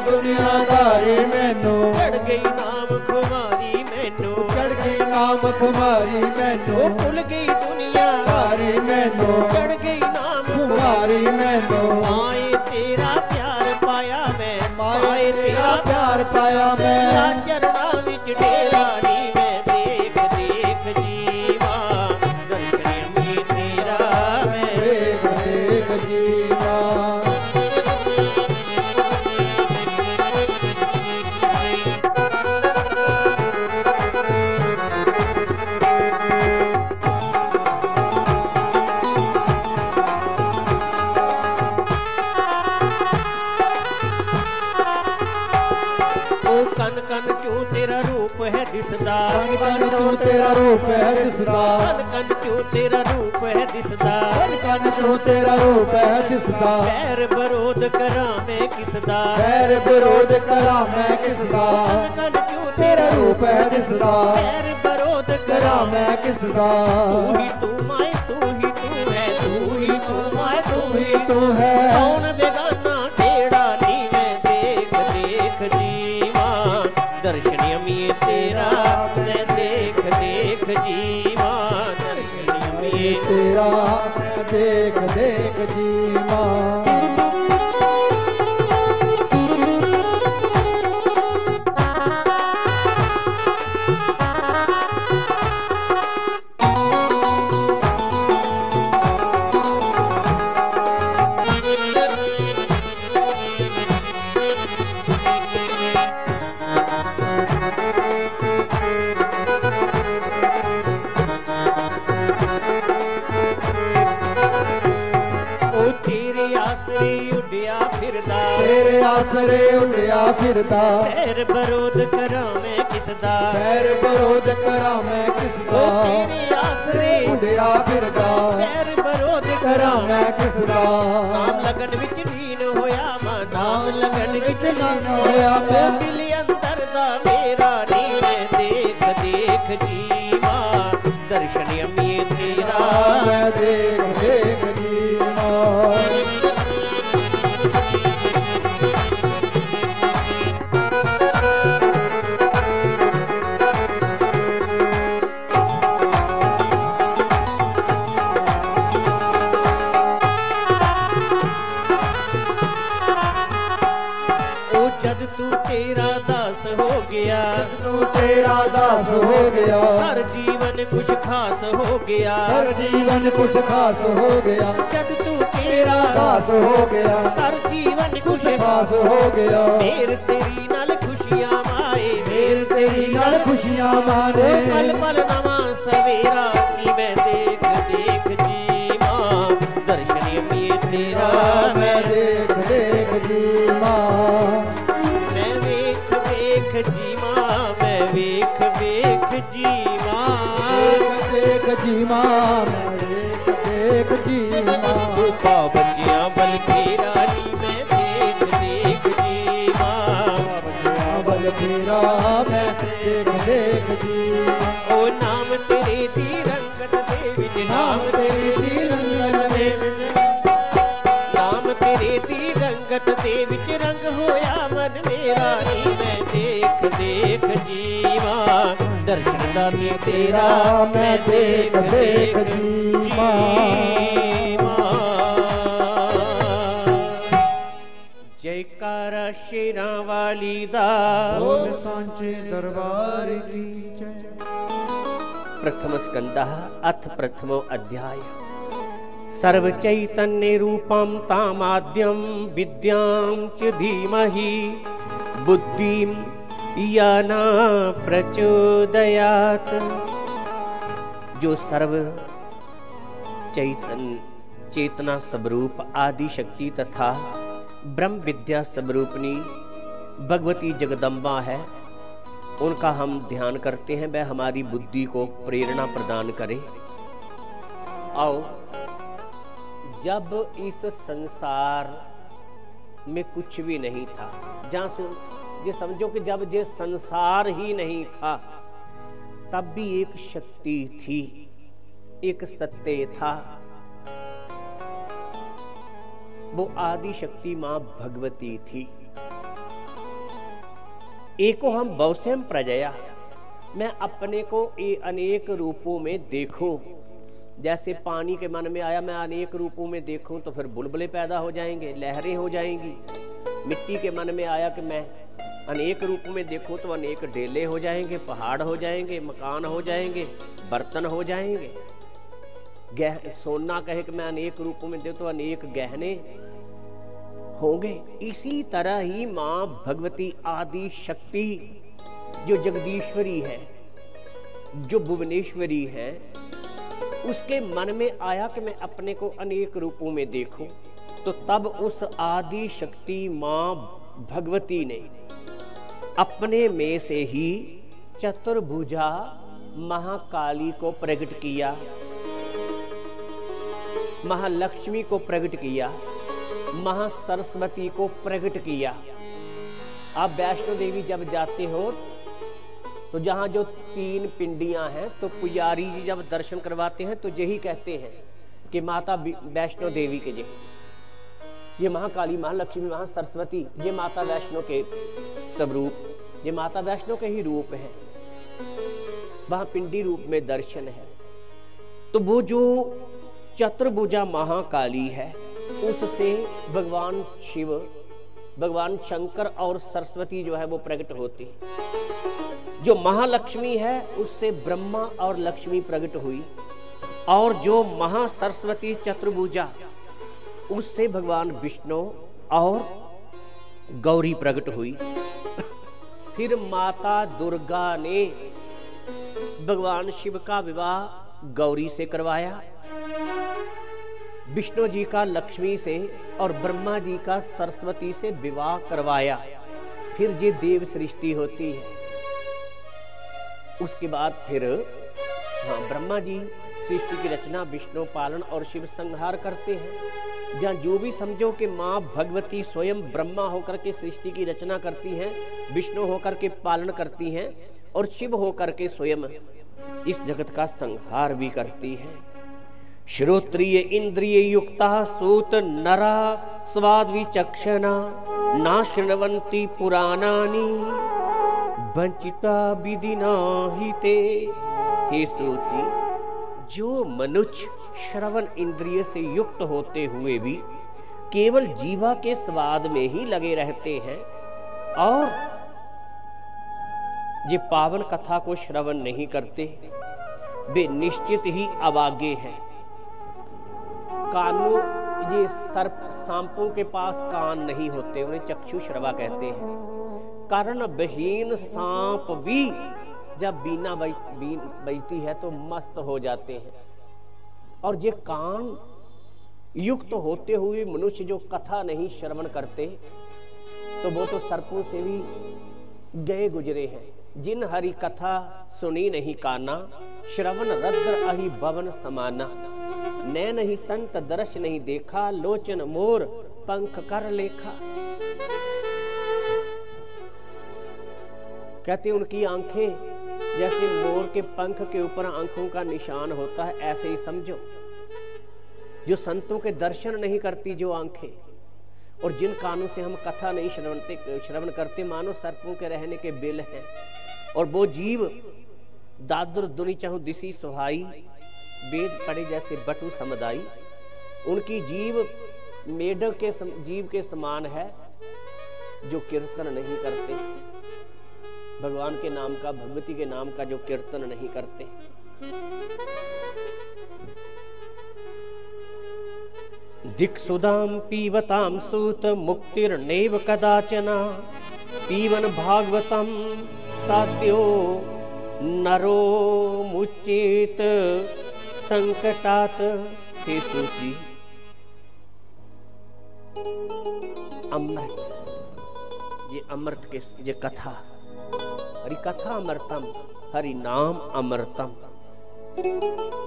दुनियादारी मैनू चढ़ गई नाम खुमारी मैनू, चढ़ गई नाम खुमारी मैनू, भुल गई दुनियादारी मैनू, चढ़ गई नाम खुमारी मैनू। माए तेरा प्यार पाया मैं, माए तेरा प्यार पाया मैं, चरणा विच डेरा नी मैं देख देख जी मां, दर्शन अम्मी तेरा मैं देख देख जी मां। कन कन क्यों तेरा रूप रूप है दिसदा, कन कन क्यों तेरा रूप है दिसदा, कन कन क्यों तेरा रूप है दिसदा, कन कन क्यों तेरा रूप है दिसदा, बैर विरोध करा मैं किसदा, बैर विरोध करा मैं किसदा, कन कन क्यों तेरा रूप है दिसदा, बैर विरोध करा मैं किसदा, तू ही तू माय तू ही तू है, तू ही तू माय तू ही तू है, कौन बेगाना टेढ़ा नीवे देख देख जीवा, दर्शन यमी तेरा मैं देख देख जीवा, दर्शन यमी तेरा मैं देख देख जीवा। तेरे आसरे उड़िया फिरदा, पैर विरोध करा मैं किसदा, पैर विरोध करा मैं किसदा, तेरे आसरे उड़िया फिरदा, पैर विरोध करा मैं किसदा, नाम लगन विच लीन होया मैं, नाम लगन विच लीन होया मैं, दिल अंदर दा मेरा नी मैं देख देख जीवा, दर्शन यमी तेरा मैं देख देख जीवा। तू तेरा दास हो गया, तू तेरा दास हो गया, हर जीवन कुछ खास हो गया, हर जीवन कुछ खास हो गया, जब तू तेरा दास हो गया, हर जीवन कुछ खास हो गया, मेर तेरी नाल खुशियां माए, मेर तेरी नाल खुशियां माने, पल पल नवा सवेरा नी मैं देख देख जीवा, दर्शन यमी तेरा मैं देख देख जीवा, जीवा मैं वेख वेख जीवा, देख जीवा मैं देख देख जीवा, पा बच्चियां बल फेरा नी मैं देख देख जीवा, बल फेरा मैं देख देख जीवा, ओ नाम तेरे दी रंगत दे विच, नाम तेरी दी रंगत दे विच, नाम तेरे दी रंगत दे विच रंग होया मन मेरा नी मैं देख देख जीवा, दर्शन दानी तेरा मैं देख देख जीवा। जयकारा शेरां वाली दा, बोल सांचे दरबार की जय। प्रथम स्कंदः अथ प्रथमो अध्याय। सर्व चैतन्य रूपम तामाद्यम विद्यां च धीमहि बुद्धिं या न प्रचोदयात्। जो सर्व चेतना स्वरूप आदि शक्ति तथा ब्रह्म विद्या स्वरूपनी भगवती जगदम्बा है, उनका हम ध्यान करते हैं, वह हमारी बुद्धि को प्रेरणा प्रदान करे। आओ, जब इस संसार में कुछ भी नहीं था, जहां ये समझो कि जब ये संसार ही नहीं था, तब भी एक शक्ति थी, एक सत्य था। वो आदि शक्ति मां भगवती थी। एको हम बहुसम प्रजया, मैं अपने को अनेक रूपों में देखूं। जैसे पानी के मन में आया मैं अनेक रूपों में देखूं, तो फिर बुलबुले पैदा हो जाएंगे, लहरें हो जाएंगी। मिट्टी के मन में आया कि मैं अनेक रूपों में देखूं, तो अनेक डेले हो जाएंगे, पहाड़ हो जाएंगे, मकान हो जाएंगे, बर्तन हो जाएंगे। सोना कहे कि मैं अनेक रूपों में देखूं, तो अनेक गहने होंगे। इसी तरह ही मां भगवती आदि शक्ति जो जगदीश्वरी है, जो भुवनेश्वरी है, उसके मन में आया कि मैं अपने को अनेक रूपों में देखूं, तो तब उस आदि शक्ति मां भगवती ने अपने में से ही चतुर्भुजा महाकाली को प्रकट किया, महालक्ष्मी को प्रकट किया, महासरस्वती को प्रकट किया। आप वैष्णो देवी जब जाते हो तो जहां जो 3 पिंडियां हैं, तो पुजारी जी जब दर्शन करवाते हैं तो यही कहते हैं कि माता वैष्णो देवी के जय, ये महाकाली, महालक्ष्मी, महासरस्वती, ये माता वैष्णो के स्वरूप, ये माता वैष्णो के ही रूप है, वहां पिंडी रूप में दर्शन है। तो वो जो चतुर्भुजा महाकाली है, उससे भगवान शिव, भगवान शंकर और सरस्वती जो है वो प्रकट होती। जो महालक्ष्मी है उससे ब्रह्मा और लक्ष्मी प्रकट हुई, और जो महासरस्वती चतुर्भुजा उससे भगवान विष्णु और गौरी प्रकट हुई। फिर माता दुर्गा ने भगवान शिव का विवाह गौरी से करवाया, विष्णु जी का लक्ष्मी से और ब्रह्मा जी का सरस्वती से विवाह करवाया। फिर ये देव सृष्टि होती है। उसके बाद फिर ब्रह्मा जी सृष्टि की रचना, विष्णु पालन और शिव संहार करते हैं। जहाँ जो भी समझो कि माँ भगवती स्वयं ब्रह्मा होकर के सृष्टि की रचना करती हैं, विष्णु होकर के पालन करती हैं और शिव होकर के स्वयं इस जगत का संहार भी करती हैं। श्रोत्रिय इंद्रिय युक्ता सूत नरा स्वाद विचक्षणा ना शृण्वन्ति पुराणानि वंचिता विधिना हिते। हे श्रोत्री, जो मनुष्य श्रवण इंद्रिय से युक्त होते हुए भी केवल जीवा के स्वाद में ही लगे रहते हैं और ये पावन कथा को श्रवण नहीं करते, वे निश्चित ही अभागे हैं। कानों, ये सर्प सांपों के पास कान नहीं होते, उन्हें चक्षु श्रवा कहते हैं। कारण बहीन सांप भी जब बीना बजती है तो मस्त हो जाते हैं, और ये कान युक्त होते हुए मनुष्य जो कथा नहीं श्रवण करते तो वो तो सर्पों से भी गए गुजरे हैं। जिन हरि कथा सुनी नहीं काना, श्रवण रद्र अहि भवन समाना। नैन ही संत दर्श नहीं देखा, लोचन मोर पंख कर लेखा। कहते उनकी आंखें जैसे मोर के पंख के ऊपर आंखों का निशान होता है, ऐसे ही समझो। जो संतों के दर्शन नहीं करती जो आंखें, और जिन कानों से हम कथा नहीं श्रवण करते, मानो सर्पों के रहने के बिल हैं। और वो जीव दादुर दुनि चाहू दिसी सुहाई, वेद पढ़े जैसे बटू समुदाई। उनकी जीव मेढक के जीव के समान है जो कीर्तन नहीं करते, भगवान के नाम का, भगवती के नाम का जो कीर्तन नहीं करते। दिक्सुदाम पीवताम सूत मुक्तिर्नैव कदाचना, पीवन भागवतम सात्यो नरो मुच्चेत संकटात। हे सूची, अमृत, ये अमृत के ये कथा, हरि कथा अमृतम, हरि नाम अमृतम।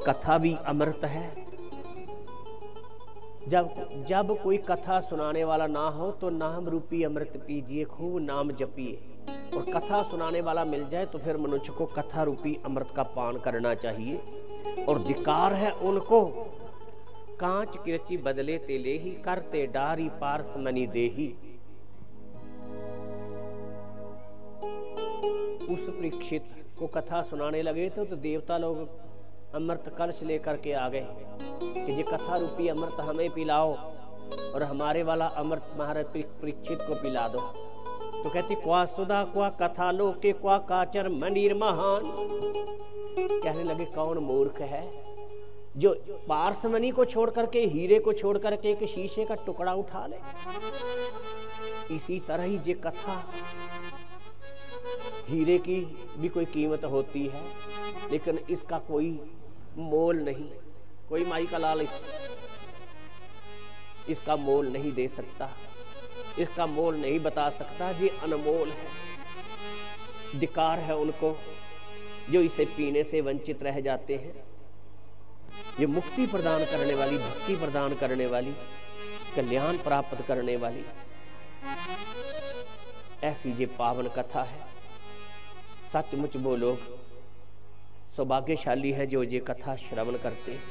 कथा भी अमृत है। जब कोई कथा सुनाने वाला ना हो तो नाम रूपी अमृत पीजिए, खूब नाम जपिए। और कथा सुनाने वाला मिल जाए तो फिर मनुष्य को कथा रूपी अमृत का पान करना चाहिए। और धिकार है उनको, कांच किरची बदले तेले ही, करते डारी पारस मनी देही। उस परीक्षित को कथा सुनाने लगे तो देवता लोग अमृत कलश लेकर के आ गए कि ये कथा रूपी अमृत हमें पिलाओ और हमारे वाला अमृत महाराज परीक्षित को पिला दो। तो कहती क्वा सुधा क्वा कथा लोके क्वा काचर मनीर महान। कहने लगे कौन मूर्ख है जो पारसमणि को छोड़ करके, हीरे को छोड़ करके एक शीशे का टुकड़ा उठा ले। इसी तरह ही ये कथा, हीरे की भी कोई कीमत होती है लेकिन इसका कोई मोल नहीं। कोई माई का लाल इसका मोल नहीं दे सकता, इसका मोल नहीं बता सकता। ये अनमोल है। धिक्कार है उनको जो इसे पीने से वंचित रह जाते हैं। ये मुक्ति प्रदान करने वाली, भक्ति प्रदान करने वाली, कल्याण प्राप्त करने वाली ऐसी ये पावन कथा है। सचमुच वो लोग सौभाग्यशाली है जो ये कथा श्रवण करते हैं।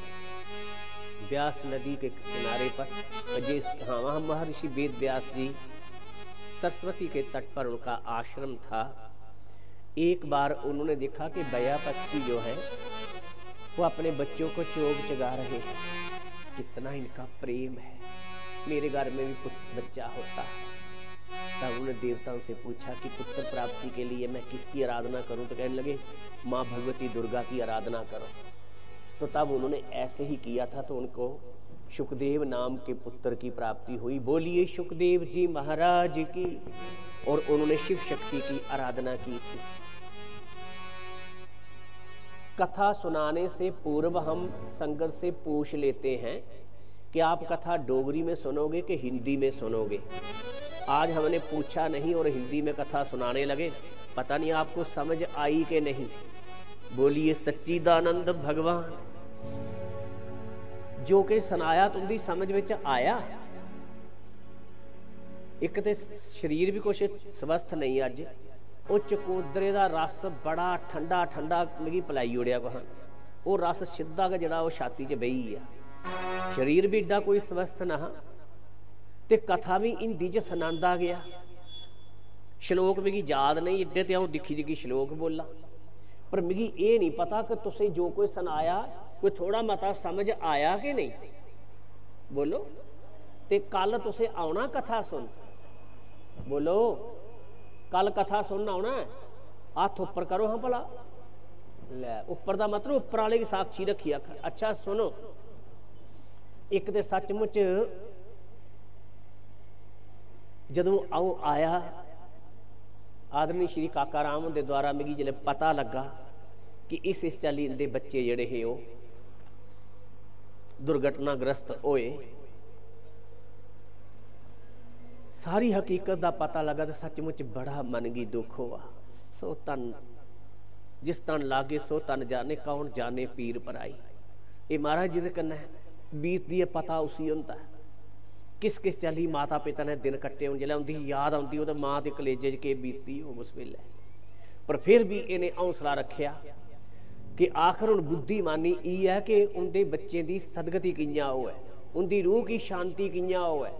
व्यास नदी के किनारे पर वहाँ महर्षि वेद व्यास जी सरस्वती के तट पर उनका आश्रम था। एक बार उन्होंने देखा कि बया पक्षी जो है वो अपने बच्चों को चोग चगा रहे हैं। कितना इनका प्रेम है, मेरे घर में भी बच्चा होता है। तब उन्होंने देवताओं से पूछा कि पुत्र प्राप्ति के लिए मैं किसकी आराधना करूं? तो कहने लगे माँ भगवती दुर्गा की आराधना करो। तो तब उन्होंने ऐसे ही किया था, तो उनको शुकदेव नाम के पुत्र की प्राप्ति हुई। बोलिए शुकदेव जी महाराज की। और उन्होंने शिव शक्ति की आराधना की थी। कथा सुनाने से पूर्व हम संगत से पूछ लेते हैं कि आप कथा डोगरी में सुनोगे कि हिंदी में सुनोगे। आज हमने पूछा नहीं और हिंदी में कथा सुनाने लगे, पता नहीं आपको समझ आई कि नहीं। बोलिए सच्चिदानंद भगवान। जो कि सुनाया तुंदी समझ विच आया। एक तो शरीर भी कुछ स्वस्थ नहीं अज। वो चकोदरे का रस बड़ा ठंडा ठंडा मिगी पिलाई उड़िया कहा। वो रस सीधा का जड़ा वो छाती च बही है। शरीर भी एडा कोई स्वस्थ ना, ते कथा भी हिंदी च सुनांदा गया। श्लोक मिगी याद नहीं, एडे ते आऊं दिखी दिखी श्लोक बोला, पर मिगी ये नहीं पता कि तुसीं जो कोई सुनाया कोई थोड़ा मता समझ आया कि नहीं। बोलो। ते कल तुसीं आउणा कथा सुन। बोलो कल कथा सुन आउणा। हाथ उपर करो। हाँ भला लै उपर का मतलब उपर वाले की साक्षी रखी। अच्छा सुनो। एक तो सचमुच जदों आऊं आया आदरणीय श्री काका राम दे द्वारा मिगी जिले पता लगा कि इस चाली दे बच्चे जिहड़े है वो दुर्घटनाग्रस्त होए, सारी हकीकत का पता लगा तो सचमुच बड़ा मन की दुख हुआ। सो तन जिस तन लागे सो तन जाने, कौन जाने पीर पराई। ये महाराज जी कन्नै बीतदी है, पता उसी होंदा है। किस किस चाली माता पिता ने दिन कट्टे हों, जिसलै उनकी याद आती वो तो माँ के कलेजे च के बीती हो उस वेले। पर फिर भी इन्हें हौसला रखिया कि आखिर हुण बुद्धिमानी ये है कि उनके बच्चे की सदगति कियां होवे, उनकी रूह की शांति कियां होवे,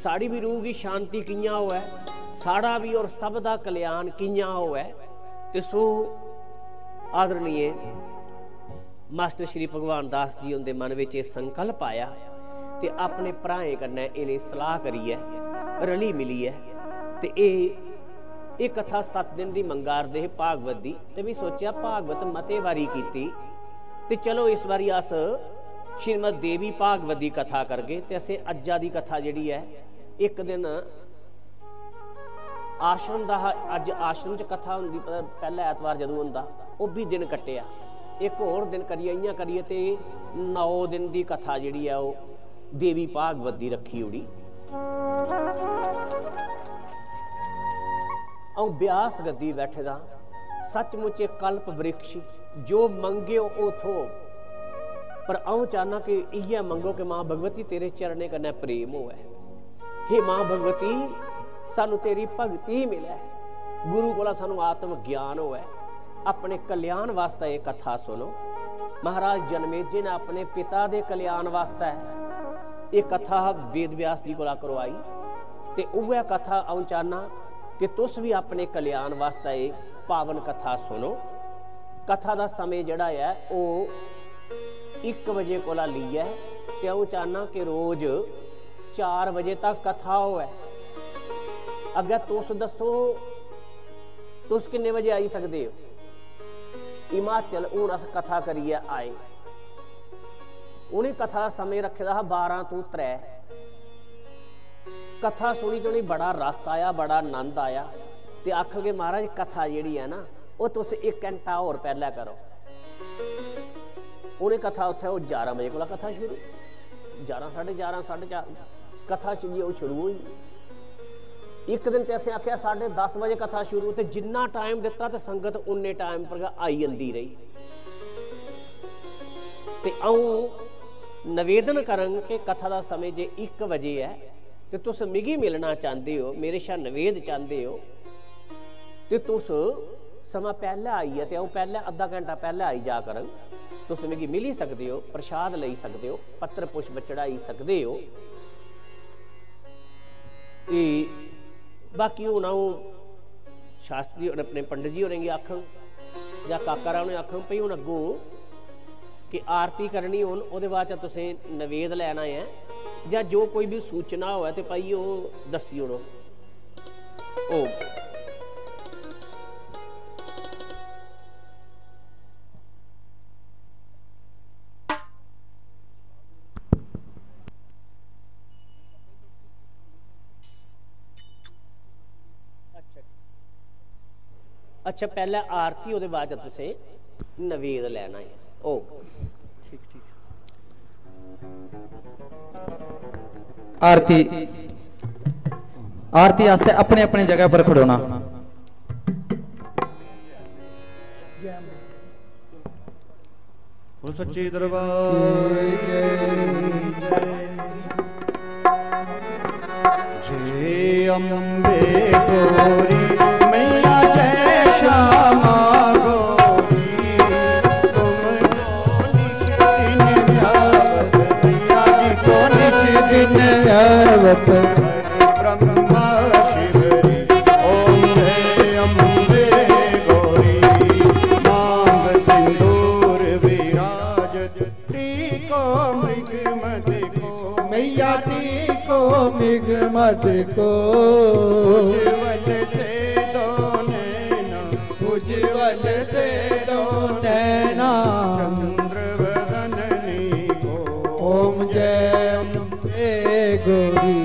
साड़ी भी रूह की शांति कियां होवे, साड़ा भी और सब दा कल्याण कियां होवे। ते सो आदरणीय मास्टर श्री भगवान दास जी उनके मन में यह संकल्प आया ते अपने भराएं कन्नै इन्हें सलाह करी है, रली मिली है। ते ये कथा 7 दिन की मंगारदे भागवत दी। ते भी सोचा भागवत मते वारी कीती ते चलो इस बारी अस श्रीमद देवी भागवत की कथा करगे। ते असें अज्जा की कथा जिहड़ी है एक दिन आश्रम का, अज आश्रम च कथा होंदी, पहला ऐतवार जदों हुंदा वो भी दिन कट्टिया। एक होर दिन करिए इयां करिए ते 9 दिन की कथा जिहड़ी है वो देवी भागवत की रखी उड़ी। औ ब्यास गद्दी बैठे दा सचमुच कल्प वृक्ष जो मंगे ओ थो। पर आऊं चाहना कि इयै मंगो कि मां भगवती तेरे चरणे कन्नै प्रेम होवे। हे मां भगवती सानू तेरी भगती मिले, गुरु कोला सानू आत्म ज्ञान होवे। अपने कल्याण वास्ते ये कथा सुनो। महाराज जनमेजय ने अपने पिता के कल्याण वास्ते ये कथा वेद व्यास जी कोला करवाई। ते उह कथा आऊं चाहना कि तुस भी अपने कल्याण वास्ते ये पावन कथा सुनो। कथा का समय जिहड़ा है वो 1 बजे कोला लिया है ते आऊं चाहना कि रोज 4 बजे तक कथा होवे। अगर तुस दसो तुस किन्ने बजे आई सकते हो? हिमाचल हूँ अस कथा करिए आए, उन्हें कथा समय रखे दा 12 तो 3। कथा सुनी तो नहीं बड़ा रस आया, बड़ा आनंद आया। ते आख के महाराज कथा जिहड़ी है ना वो तुस 1 घंटा होर पहले करो। उन्हें कथा उत्थे 11 बजे को कथा शुरू, 11 साढ़े 11 साढ़े 4 कथा चलिए वो शुरू हुई। एक दिन तो असं आख्या 10:30 बजे कथा शुरू, तो जिन्ना टाइम दिता तो संगत उन्ने टाइम पर आई आती रही। तो आऊँ निवेदन करन कि कथा का समय जे 1 बजे है तो तुस मिगी मिलना चाहते हो, मेरे शा निवेद चाहते हो, तो तुस समा पहले आई है तो आऊँ पहले अद्धा घंटा पहले आई जा करन, तुस मिगी मिली सकते हो, प्रसाद ले सकते हो, पत्र पुष्प चढ़ाई सकते हो। बाकी हूँ आऊँ शास्त्री और अपने पंडित जी होरेंगे आखन या काका राव ने आखन भई हूँ अगों कि आरती करनी हो, उसदे बाद तुसें निवेद लेना है या जो कोई भी सूचना हो तो भाई वो दसी ओड़ो। ओ अच्छा पहले आरती, उसदे बाद तुसें निवेद लेना है। ओ ठीक ठीक। आरती आरती आस्ते अपने अपने जगह पर खड़ोना। सच्चे दरबार जय अम्बे गौरी मैया जय श्यामा ब्रह्मा शिवरी ओम जय अम्बे गौरी मांग सिंदूर विराजत टीको मृग मत को मैया टीको मृग मत को उज्ज्वल से दो नैना उज्ज्वल से दो नैना चंद्र वदननी को ओम जय अम्बे गौरी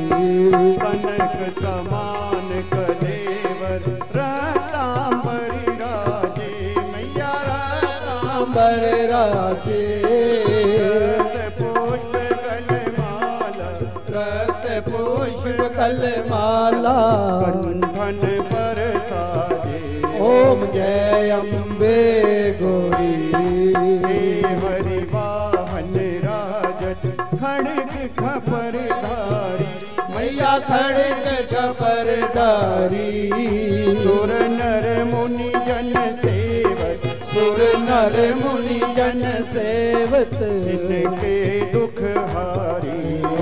कनक समान कलेवर रतांबरी राजे मैया रतांबर राजे रत पुष्प कलमाला रत पुष्प कलमाला कंठन पर साजे ओम जय अम्बे गौरी हरि वाहन राजत खड़ग खपर धारी मैया खड़ग खपरदारी सुर नर मुनि जन सेवक सुर नर मुनि जन सेवत इनके दुख हारी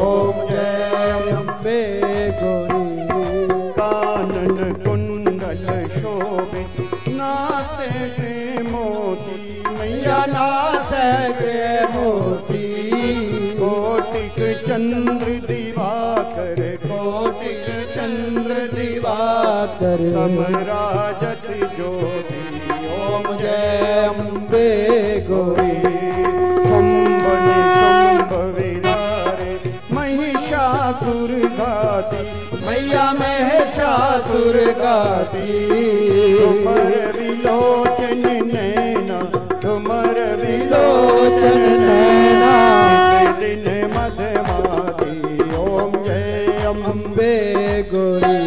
ओम जय अम्बे गौरी कानन कुंडल शोभित नासे के मोती मैया नाथ के मोती कोटिक चंद्र दिवाकर कोटिक चंद्र दिवाकर समराजत ज्योति ओम जय अम्बे गौरी शंभन शंभ विहारे महिषासुर घाती मैया महिषासुर गाती तुमर विलोचन नैना तुमर लोचन नैना दिन मधमाती ओम जय अम्बे गौरी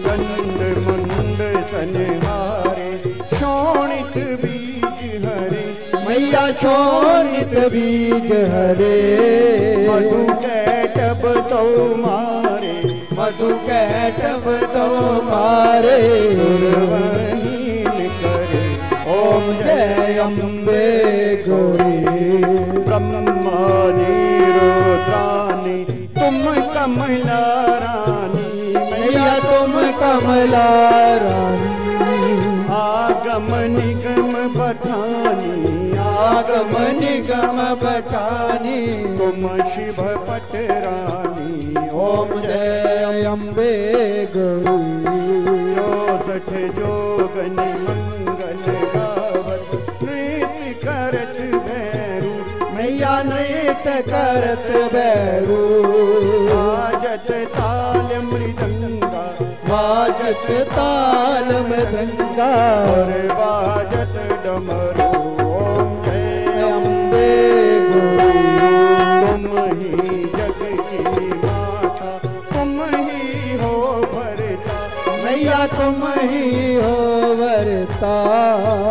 चंड मुंड सनहारे शोणित बीज हरे मैया शोणित बीज हरे मधु कैटब तो मारे मधु कैटब तो मारे सुरवहीन करे ओम जय अम्बे गौरी ब्रह्मा रुद्रानी तुम कमला रानी मैया तुम कमला रानी आगम निगम बठानी आगम निगम बटानी तुम शिव पटरानी ओम जय अम्बे गौरी 64 जोगनी मंगल गावत नृत्य करत भैरू मैया नृत्य करत भैरू आजत ताल मृदंगा बाजत ताल मृदंगा और बाजत डमरू ओम जय अम्बे गौरी तुम ही जग की माता तुम ही हो भरत तुम ही हो वरता,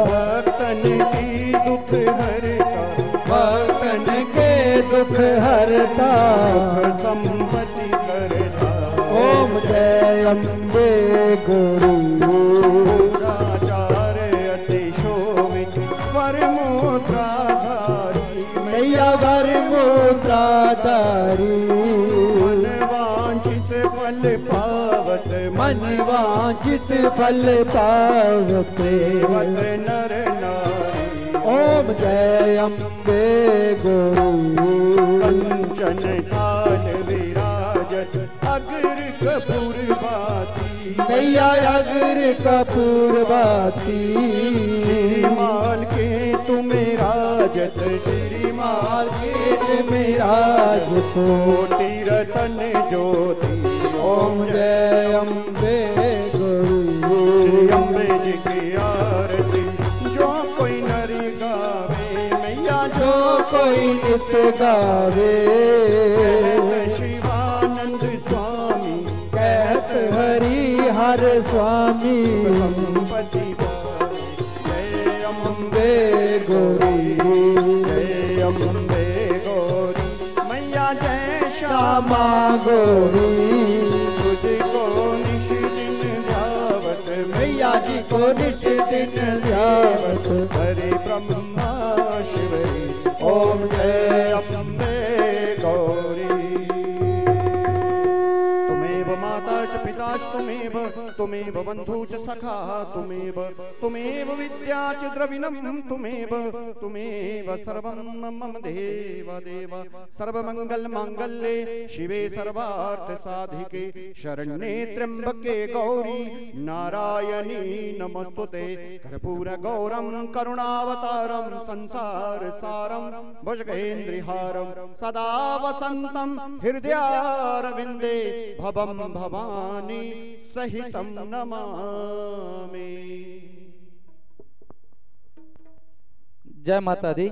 भक्तन की दुख हरता, भक्तन के दुख हरता, संपत्ति करता। ओम जय अम्बे गुरु आचार्य अति शोभित वरमुद्राधारी, मैया वरमुद्राधारी, मनवांछित फल पावत, मनवांछित फल पावत, सेवत नर नारी। ओम जय अम्बे गुरु कंचन काल विराजत, अग्र कपूर बाती, मैया अग्र कपूर बाती, श्रीमाल के तुम्हें राजत, श्रीमाल के तुम्हें राजत, कोटि रतन ज्योति। ओम जय अम्बे गुरु श्री अम्बे जी की आरती जो कोई नरी गावे, मैया जो कोई नित गावे, शिवानंद स्वामी कहत हरि हर स्वामी, संपत्ति पावे। जय अम्बे गौरी, जय अम्बे गौरी, मैया जय श्यामा गौरी, तुझको निश दिन ध्यावत, मैया जी को नित दिन ध्यावत, हरि ब्रह्मा शिवरी। ओम जय अम्बे गौरी। तुमेव माता च पिता च तुमेव बन्धु च सखा तुमेव विद्या च द्रविणं तुमेव सर्वं मम देव सर्वमंगल मांगल्ये शिवे सर्वार्थ साधिके शरण्ये त्र्यंबके गौरी नारायणी नमस्तुते। कर्पूर गौरं करुणावतारं संसार सारं भुजगेन्द्रिहारं सदा वसन्तं हृदयारविन्दे भवं भवानी सहितं नमामि। जय माता दी।